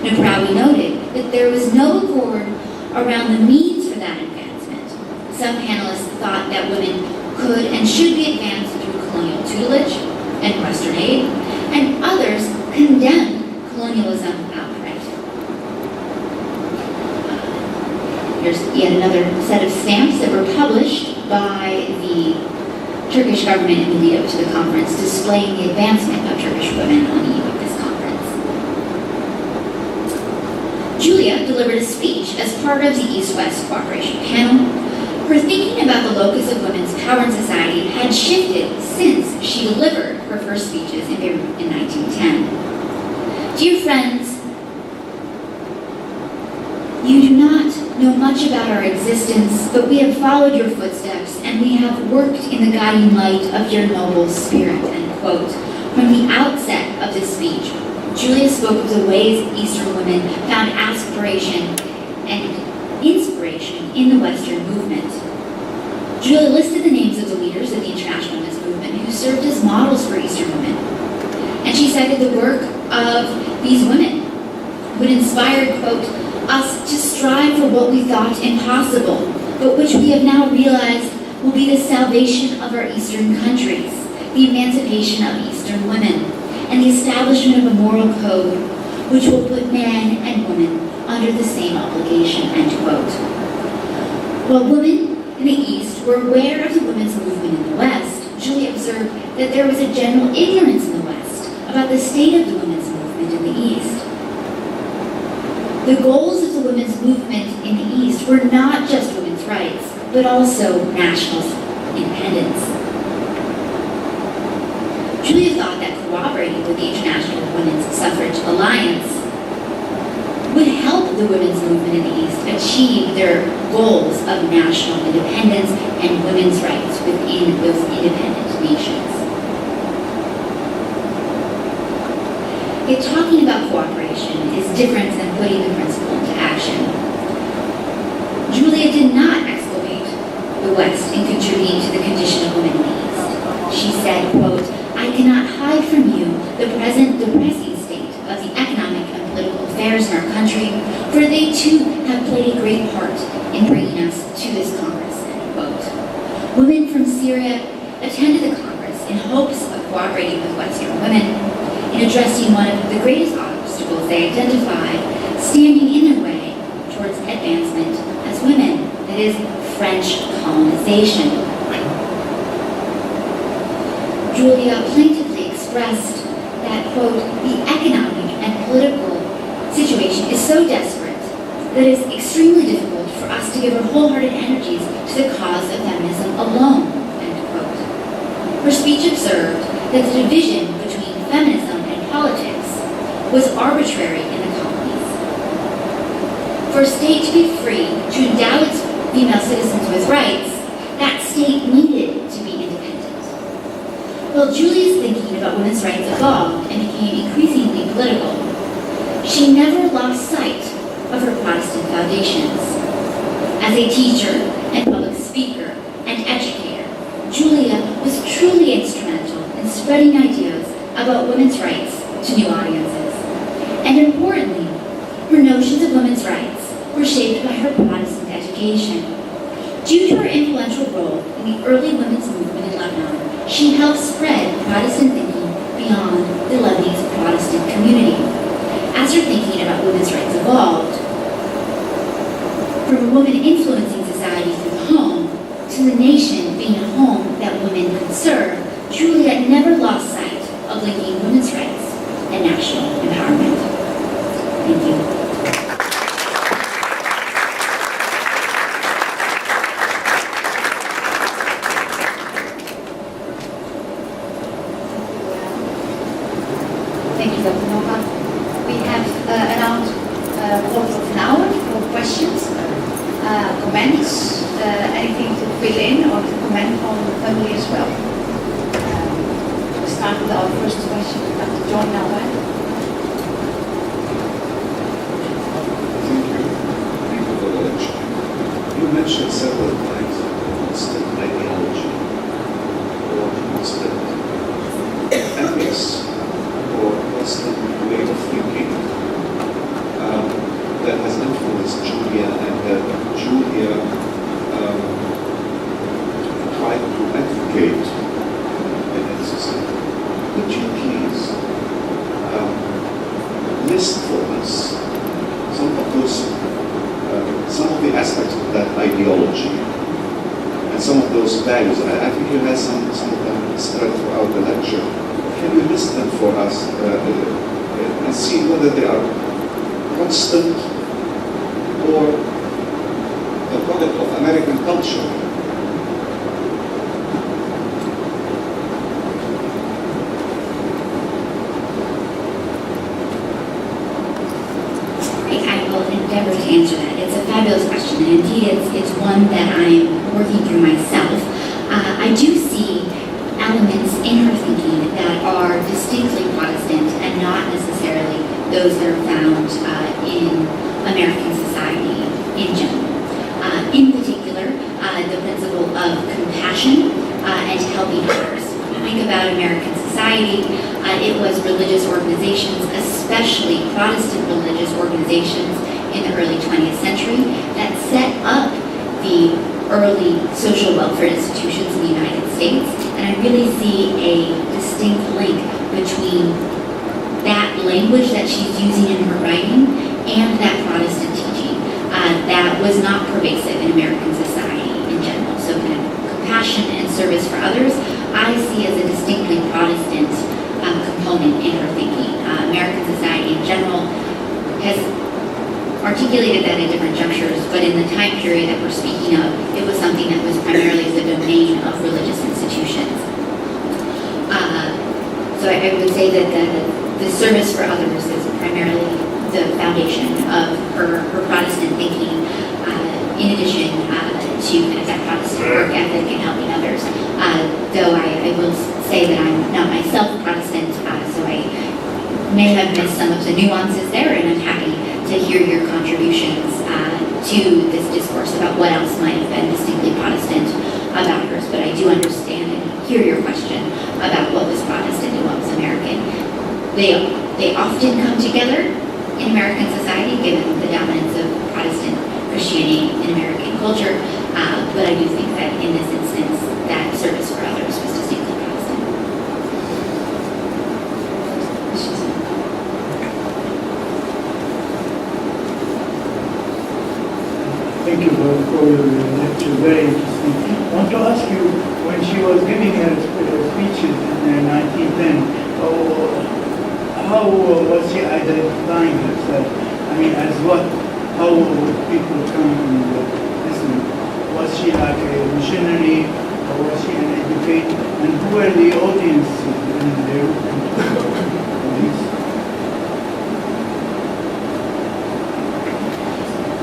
Speaker 2: Nabrawi noted that there was no accord around the means for that advancement. Some panelists thought that women could and should be advanced through colonial tutelage and Western aid, and others condemned colonialism outright. Here's yet another set of stamps that were published by the Turkish government in the lead up to the conference, displaying the advancement of Turkish women on the eve of this conference. Julia delivered a speech as part of the East-West Cooperation Panel. Her thinking about the locus of women's power in society had shifted since she delivered her first speeches in Beirut in 1910. Dear friends, you do not know much about our existence, but we have followed your footsteps and we have worked in the guiding light of your noble spirit, end quote. From the outset of this speech, Julia spoke of the ways Eastern women found aspiration and inspiration in the Western movement. Julia listed the names of the leaders of the international women's movement who served as models for Eastern women. And she cited the work of these women who had inspired, quote, us to strive for what we thought impossible, but which we have now realized will be the salvation of our Eastern countries, the emancipation of Eastern women, and the establishment of a moral code which will put man and woman under the same obligation, end quote. While women in the East were aware of the women's movement in the West, Julia observed that there was a general ignorance in the West about the state of the women's movement in the East. The goals of the women's movement in the East were not just women's rights, but also national independence. Julia thought that cooperating with the International Women's Suffrage Alliance would help the women's movement in the East achieve their goals of national independence and women's rights within those independent nations. Yet talking about cooperation is different than putting the principle into action. Julia did not exclamate the West in contributing to the condition of women in the East. She said, quote, I cannot hide from you the present depressing state of the economic and political affairs in our country, for they too have played a great part in bringing us to this Congress, end quote. Women from Syria attended the Congress in hopes of cooperating with Western women in addressing one of the greatest obstacles they identified standing in their way towards advancement as women, that is, French colonization. Julia plaintively expressed that, quote, the economic and political situation is so desperate that it is extremely difficult for us to give our wholehearted energies to the cause of feminism alone, end quote. Her speech observed that the division between feminism and politics was arbitrary in the colonies. For a state to be free to endow its female citizens with rights, that state needed to be independent. While Julia's thinking about women's rights evolved and became increasingly political, she never lost a teacher and public speaker and educator, Julia was truly instrumental in spreading ideas about women's rights to new audiences. And importantly, her notions of women's rights were shaped by her Protestant education. Due to her influential role in the early women's movement in Lebanon, she helped spread Protestant thinking beyond the Lebanese Protestant community. As her thinking about women's rights evolved, from a woman influencing society through the home to the nation being a home that women could serve, Juliet never lost sight of linking women's rights and national empowerment. Thank you.
Speaker 1: Thank you, Dr. Moha. We have around a quarter of an hour for questions, comments, anything to fill in or to comment on family as well. We'll start with our first question, Dr. John Nowell.
Speaker 3: Thank you. Thank you for the lecture. You mentioned several times constant ideology or constant ethics or constant way of thinking that has influenced Julia and that Julia tried to advocate in its society. Could you please list for us some of the aspects of that ideology and some of those values? I think you had some of them spread throughout the lecture. Can you list them for us and see whether they are constant or the product of American culture?
Speaker 2: I will endeavor to answer that. It's a fabulous question, and indeed it's one that I'm working through myself. I do see elements in her thinking that are distinctly Protestant and not necessarily those that are found in American society in general. In particular, the principle of compassion and helping others. When you think about American society, it was religious organizations, especially Protestant religious organizations in the early 20th century, that set up the early social welfare institutions in the United States. And I really see a distinct link between that language that she's using in her writing and that Protestant teaching that was not pervasive in American society in general. So kind of compassion and service for others, I see as a distinctly Protestant component in her thinking. American society in general has articulated that at different junctures, but in the time period that we're speaking of, it was something that was primarily the domain of religious institutions. So I would say that the service for others is primarily the foundation of her Protestant thinking, in addition to kind of that Protestant work ethic and helping others. Though I will say that I'm not myself Protestant, so I may have missed some of the nuances there, and I'm happy to hear your contributions to this discourse about what else might have been distinctly Protestant about hers. But I do understand and hear your question about what was Protestant and what was American. They often come together in American society, given the dominance of Protestant Christianity in American culture. But I do think that in this instance, that service for others was distinctly Protestant.
Speaker 4: Thank you for your lecture, very interesting. I want to ask you, when she was giving her speeches in 1910, how was she identifying herself? I mean, as what? How would people come and listen? Was she like a missionary, or was she an educator? And who were the audience in there?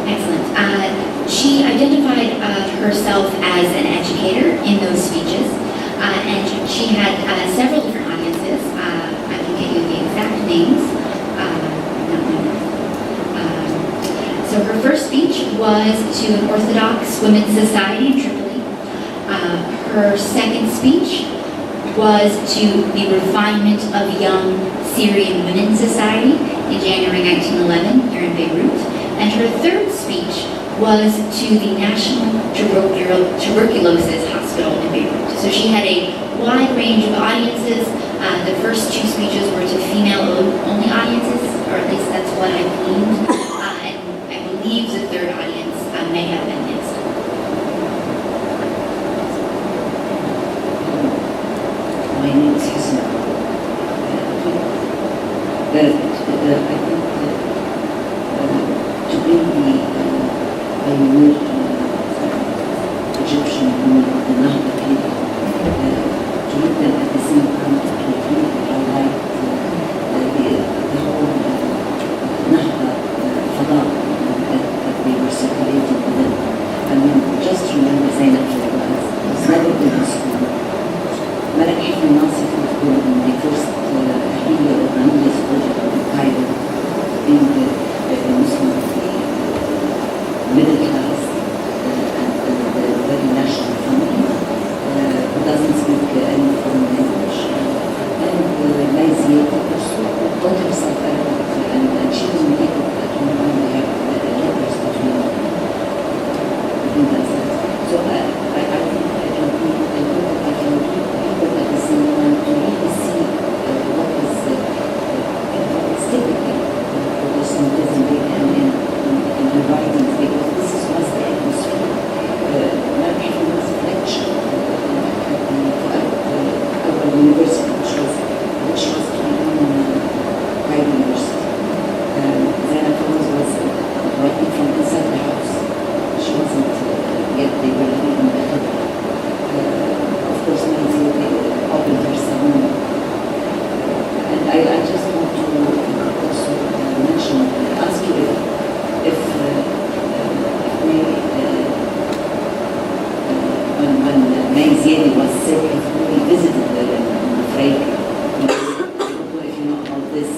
Speaker 2: Excellent. She identified herself as an educator in those speeches, and she had several different audiences. I can get you the exact names. So her first speech was to an Orthodox Women's Society in Tripoli. Her second speech was to the Refinement of Young Syrian Women's Society in January 1911 here in Beirut. And her third speech was to the National Tuberculosis Hospital in Beirut. So she had a wide range of audiences. The first two speeches were to female-only audiences, or at least that's what I gleaned. And I believe the third audience may have been mixed.
Speaker 5: My name is Husna. I think to bring the pioneer Egyptian women of the Nahda period, to look them at the same time to really highlight the whole Nahda Fada that they were circulating within. I mean, just remember Zainab was never in the school. Malak Hifni Nasif was born in the first Ahliya or Raniya school in Cairo, being the Muslim middle class and very national family, who doesn't speak any foreign language. And Maizia taught herself Arabic, and she was related at one point. They have letters between themselves. So I think it would be important if you people at the same time to really see what is typical Protestantism in the writings, because this was the atmosphere. Maybe it was a lecture at our university, which was Cairo University. Zainab was writing from inside the house. She wasn't yet, they were living in the Khadra. Of course, Nancy opened her salon. And I just want to also mention, ask you if when Maizia was sick, if we visited her in Africa. I don't know if you know about this.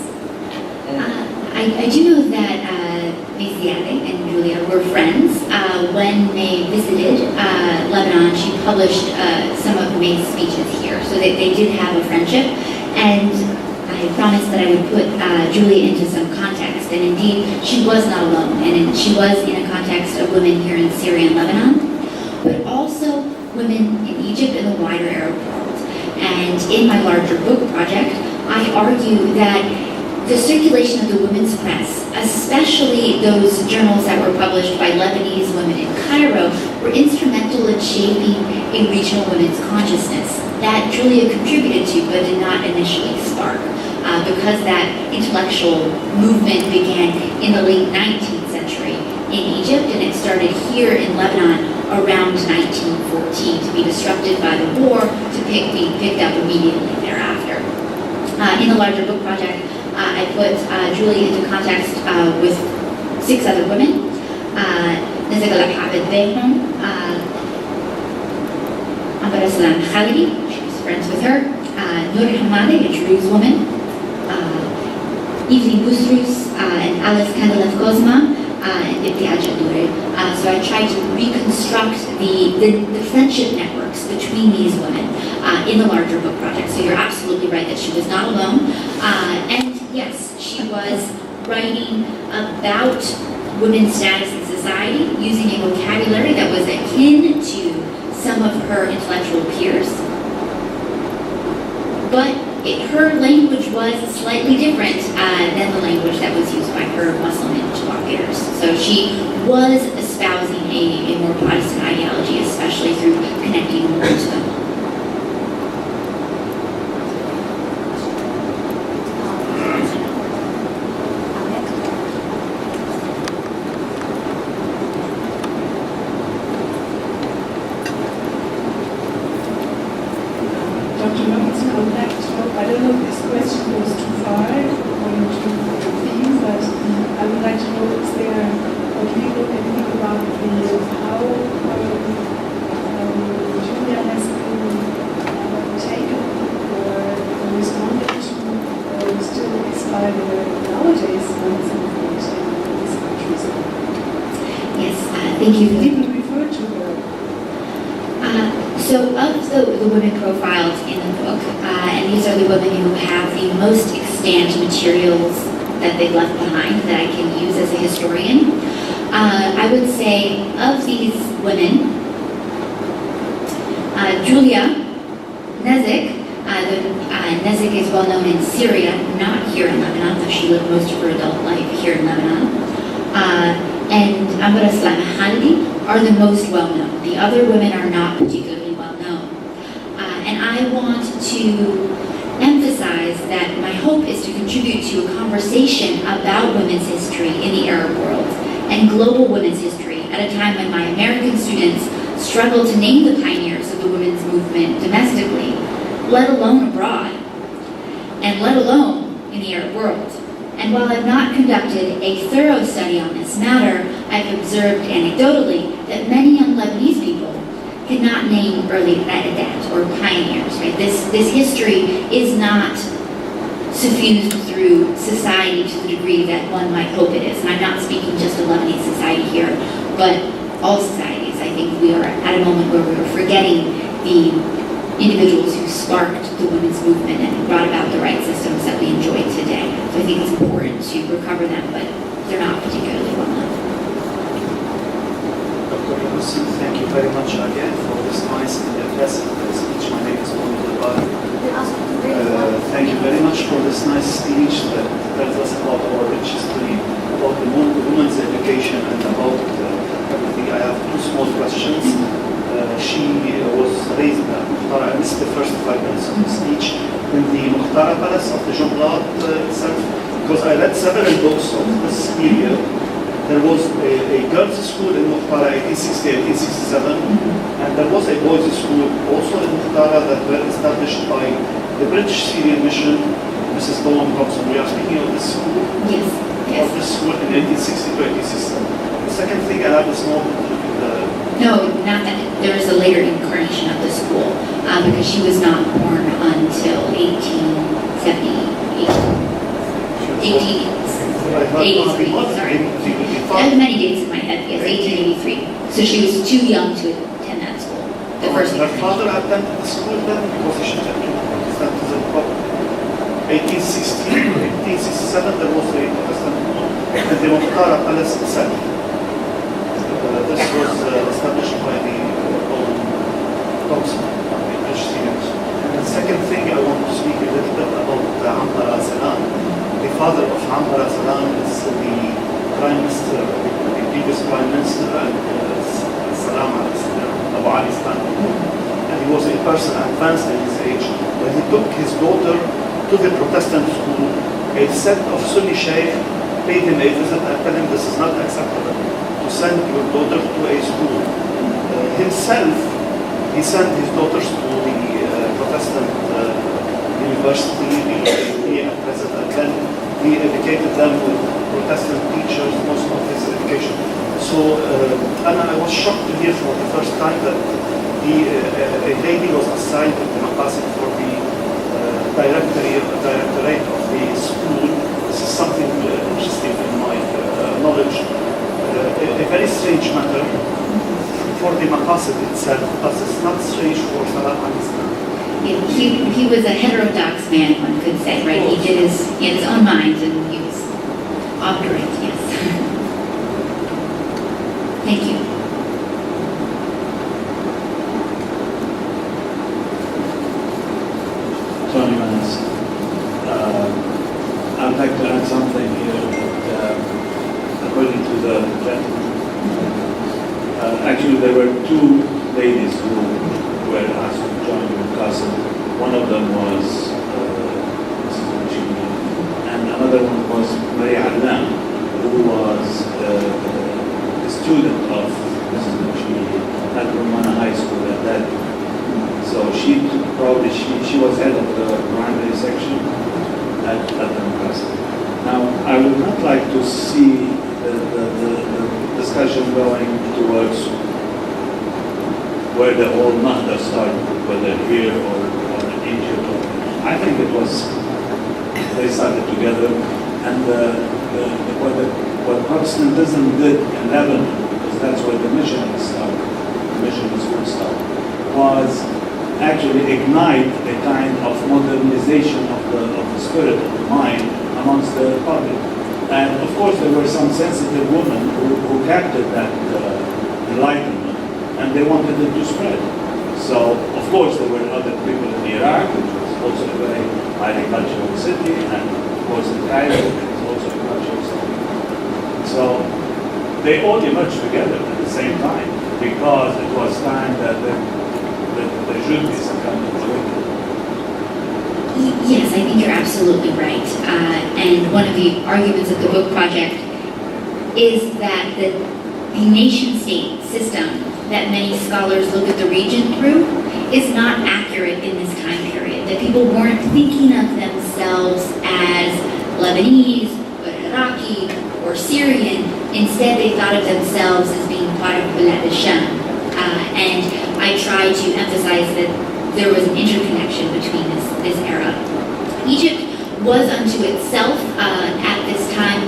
Speaker 2: I do know that Maziade and Julia were friends. When May visited Lebanon, she published some of May's speeches here, so they did have a friendship. And I promised that I would put Julia into some context, and indeed, she was not alone, and she was in a context of women here in Syria and Lebanon, but also women in Egypt and the wider Arab world. And in my larger book project, I argue that the circulation of the women's press, especially those journals that were published by Lebanese women in Cairo, were instrumental in shaping a regional women's consciousness that Julia contributed to but did not initially spark, because that intellectual movement began in the late 19th century in Egypt, and it started here in Lebanon around 1914 to be disrupted by the war, to be picked up immediately thereafter. In the larger book project, I put Julie into context with 6 other women. Nazagala Habib Behram, Ambara Salam Khalidi, she's friends with her, Noor Hamadi, a Druze woman, Evelyn Busrus, and Alice Kandalev Kozma, and Ibtiaj Adure. So I tried to reconstruct the friendship networks between these women in the larger book project. So you're absolutely right that she was not alone. And yes, she was writing about women's status in society using a vocabulary that was akin to some of her intellectual peers. But her language was slightly different than the language that was used by her Muslim interlocutors. So she was espousing a more Protestant ideology, especially through connecting more to them.
Speaker 6: I don't know if this question goes too far according to the theme, but I would like to know, is there, what do you look and think about how Julia has been taken or responded to, or still inspired nowadays on some of these countries?
Speaker 2: So of the women profiled in the book, and these are the women who have the most extant materials that they've left behind that I can use as a historian, I would say of these women, Julia Nezik, Nezik is well known in Syria, not here in Lebanon, though she lived most of her adult life here in Lebanon. And Amra Salama Khalidi are the most well known. The other women are not particularly well known. And I want to emphasize that my hope is to contribute to a conversation about women's history in the Arab world and global women's history at a time when my American students struggle to name the pioneers of the women's movement domestically, let alone abroad, and let alone in the Arab world. And while I've not conducted a thorough study on this matter, I've observed anecdotally that many young Lebanese people cannot name early Qa'adat or pioneers. Right? This history is not suffused through society to the degree that one might hope it is. And I'm not speaking just of Lebanese society here, but all societies. I think we are at a moment where we are forgetting the individuals who sparked the women's movement and brought about the right systems that we enjoy today. So I think it's important to recover them, but they're not particularly well known.
Speaker 7: Dr. Yunus, thank you very much again for this nice and impressive speech. My name is Untitled Chapter. Thank you very much for this nice speech that tells us about our rich history, about the women's education, and about everything. I have two small questions. She was raised in Muhtara. I missed the first 5 minutes of the speech in the Muhtara Palace of the Jumblat itself, because I read several books of this period. There was a girls' school in Muhtara, 1860, 1867, and there was a boys' school also in Muhtara that were established by the British Syrian Mission. Mrs. Bowen Thompson, we are speaking of this school?
Speaker 2: Yes.
Speaker 7: Of this school in 1860 to 1867. The second thing, I have a small
Speaker 2: No, not that. There is a later incarnation of the school because she was not born until 1878. 1883, sorry. I have many dates in my head. Yes, 1883. So she was too young to attend that school. The first
Speaker 7: her father attended the school then because he should have been Protestant as a problem. 1860, 1867, there was a Protestant school and the Muhtara Palace itself. This was established by the Thompson, the British Syrians. And the second thing, I want to speak a little bit about Ammar Salam. The father of Ammar Salam is the Prime Minister, the previous Prime Minister, and Salam Abu Ali Stanley. And he was a person advanced in his age. When he took his daughter to the Protestant school, a set of Sunni sheikh paid him a visit and told him this is not acceptable to send your daughter to a school. Himself, he sent his daughters to the Protestant university, at present, and then he educated them with Protestant teachers, most of his education. So, and I was shocked to hear for the first time that a lady was assigned to the Maqasid for the directorate of the school. This is something interesting in my knowledge. A very strange matter for the Maqasid itself, but it's not strange for Salam al-Islam.
Speaker 2: He was a heterodox man, one could say, right? He had his own mind and he was obdurate, yes. Thank you.
Speaker 8: Tony Mans. I'd like to add something here that according to the gentleman, actually there were two ladies who were asked to join the castle. One of them was Mrs. Machini, and another one was Maria Allam, who was a student of Mrs. Machini at Romana High School at that time. So she was head of the primary section at the castle. Now, I would not like to see the discussion going towards where the whole Nahda started, whether here or in Egypt. I think it was, they started together, and what Protestantism did in Lebanon, because that's where the mission started, the mission was full stop, was actually ignite a kind of modernization of the spirit of the mind amongst the public. And of course, there were some sensitive women who captured that enlightenment, and they wanted it to spread. So, of course, there were other people in Iraq, which was also a very highly cultural city, and of course in Cairo, it was also a cultural city. So, they all emerged together at the same time, because it was time that there should be some kind of awakening.
Speaker 2: Yes, I think you're absolutely right. And one of the arguments of the book project is that the nation-state system that many scholars look at the region through is not accurate in this time period. That people weren't thinking of themselves as Lebanese, or Iraqi, or Syrian. Instead, they thought of themselves as being part of Bilad al-Sham. And I try to emphasize that there was an interconnection between this era. Egypt was unto itself at this time.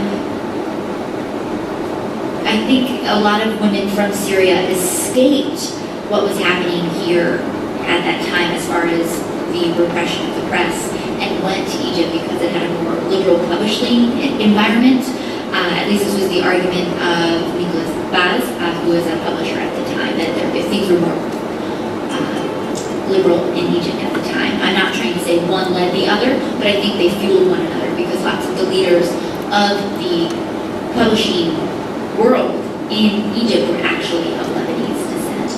Speaker 2: I think a lot of women from Syria escaped what was happening here at that time as far as the repression of the press, and went to Egypt because it had a more liberal publishing environment. At least this was the argument of Nicholas Baz, who was a publisher at the time, that things were more liberal in Egypt at the time. I'm not trying to say one led the other, but I think they fueled one another because lots of the leaders of the publishing world in Egypt were actually of Lebanese descent.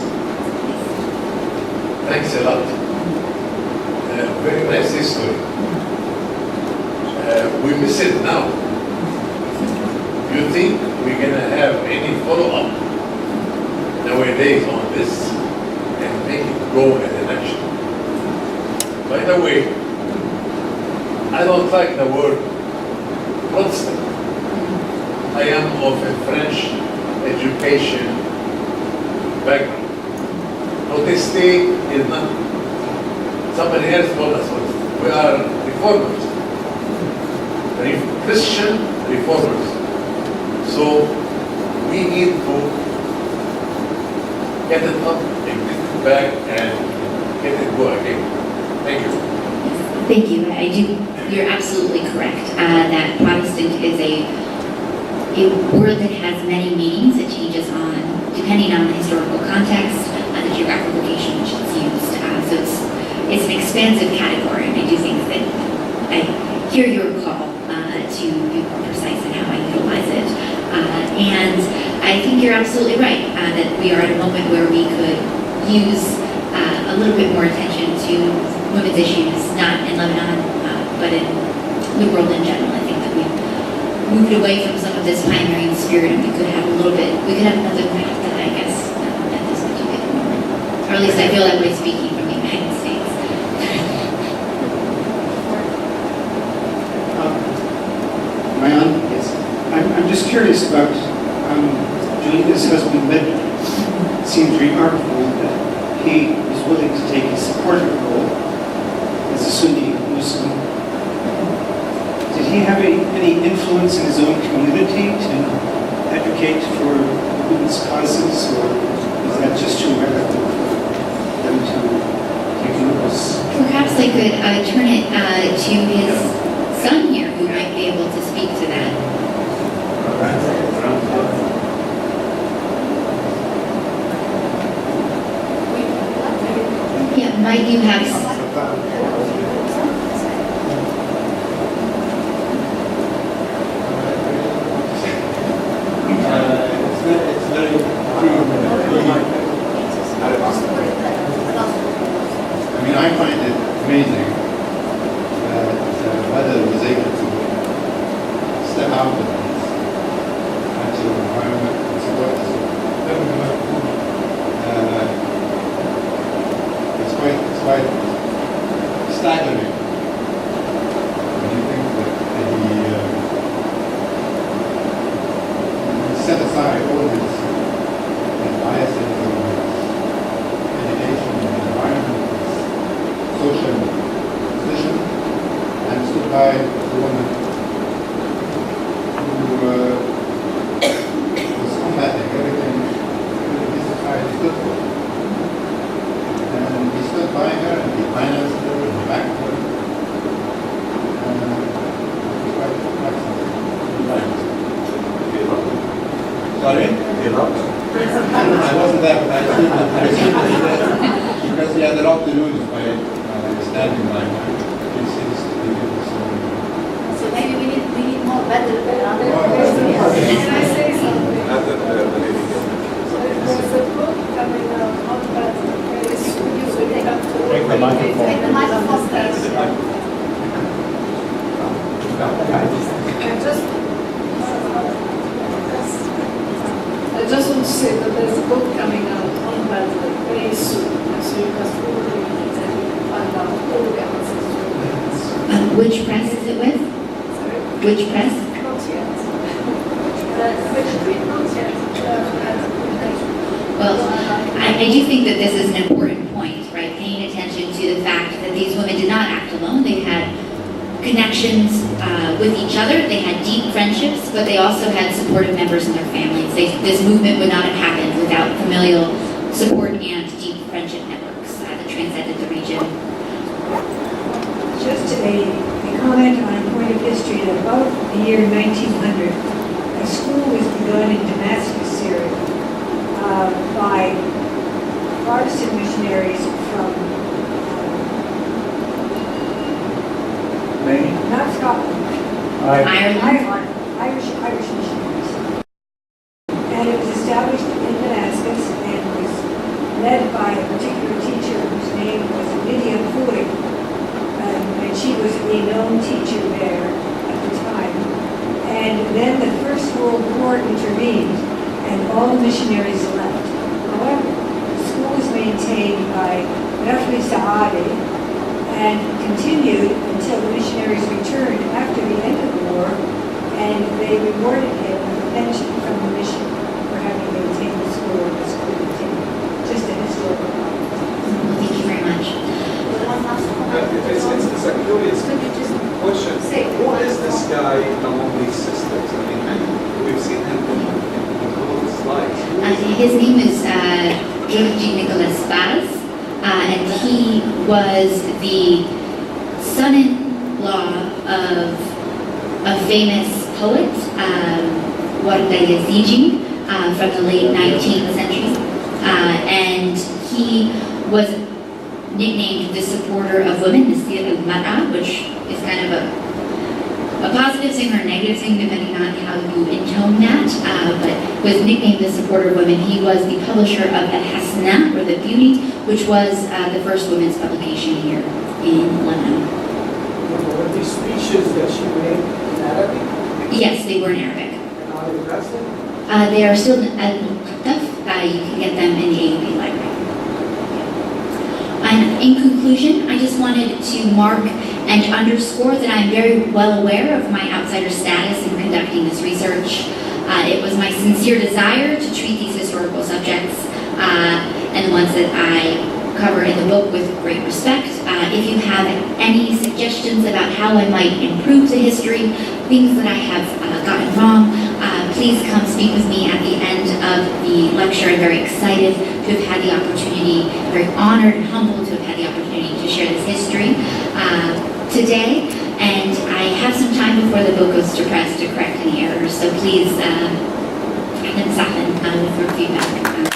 Speaker 9: Thanks a lot. Very nice history. We miss it now. You think we're going to have any follow-up nowadays on this and make it go in an action? By the way, I don't like the word Protestant. I am of a French education background. Protestant is not, somebody else told us what we are reformers, Christian reformers. So we need to get it up and get it back and get it go again. Thank you.
Speaker 2: Thank you. I do. You're absolutely correct that Protestant is a word that has many meanings. It changes on depending on the historical context and the geographic location which it's used. So it's an expansive category, and I do think that I hear your call to be more precise in how I utilize it. And I think you're absolutely right that we are at a moment where we could use a little bit more attention to women's issues, not in Lebanon, but in the world in general. I think that we've moved away from some of this pioneering spirit, and we could have another path that I guess at this particular moment. Or at least I feel that way speaking from the United States.
Speaker 10: Yes. I'm just curious about Julia's husband, Medley. It seems remarkable that he was willing to take a supportive role as a Sunni Muslim. Did he have any influence in his own community to advocate for women's causes, or was that just too radical for them to take notice?
Speaker 2: Perhaps I could turn it to his son here, who might be able to speak to that. Yeah, might you have...
Speaker 11: It's very true. I mean, I find it amazing that whether was able to step out of this natural environment and support it's quite staggering when you think that he set aside all his biases and his education and environment, his social position, and stood by the woman who was combating everything his society stood for. And broke the news by standing by my kids.
Speaker 1: So maybe we need more better.
Speaker 6: Can I say something? There's a book coming out on that very soon. You will take up to
Speaker 11: Take the microphone.
Speaker 1: Take the microphone, please.
Speaker 6: I just want to say that there's a book coming out on that very soon. So you can really find out all the answers to it.
Speaker 2: Which press is it with?
Speaker 6: Sorry?
Speaker 2: Which press?
Speaker 6: Not yet. Not yet.
Speaker 2: Well, I do think that this is an important point, right? Paying attention to the fact that these women did not act alone. They had connections with each other. They had deep friendships, but they also had supportive members in their families. This movement would not have happened without familial support and deep friendship networks that transcended the region.
Speaker 12: Just a comment on a point of history. At about the year 1900, a school was begun in Damascus, Syria, by Protestant missionaries from
Speaker 4: Maine?
Speaker 12: not Scotland,
Speaker 2: Ireland.
Speaker 12: Irish missionaries. And it was established in Damascus and was led by a particular teacher whose name was Lydia Fuig. And she was a known teacher there at the time. And then the First World War intervened and all the missionaries left. However, the school was maintained by Rafli Saadi and continued until the missionaries returned after the end of the war, and they rewarded him with a pension from the mission for having maintained the school and the school continued. Just a historical point.
Speaker 2: Thank you very much.
Speaker 14: It's a curious question. Who is this guy among these sisters? I mean, we've seen him in all the slides.
Speaker 2: His name is Georgi Nicholas Vaz, and he was the son-in-law of a famous poet, Warda Yazigi, from the late 19th century. And he was nicknamed the supporter of women, Nisir al-Mar'a, which is kind of a positive thing or a negative thing, depending on how you intone that, but was nicknamed the supporter of women. He was the publisher of Al-Hasna, or The Beauty, which was the first women's publication here in Lebanon.
Speaker 13: Were these speeches that she made in Arabic?
Speaker 2: Yes, they were in Arabic.
Speaker 13: And how do you address them?
Speaker 2: They are still al-Muqtaf. You can get them in the AUB library. And in conclusion, I just wanted to mark and underscore that I'm very well aware of my outsider status in conducting this research. It was my sincere desire to treat these historical subjects and the ones that I cover in the book with great respect. If you have any suggestions about how I might improve the history, things that I have gotten wrong, please come speak with me at the end of the lecture. I'm very excited to have had the opportunity, very honored and humbled to have had the opportunity to share this history today. And I have some time before the book goes to press to correct any errors. So please, with your feedback.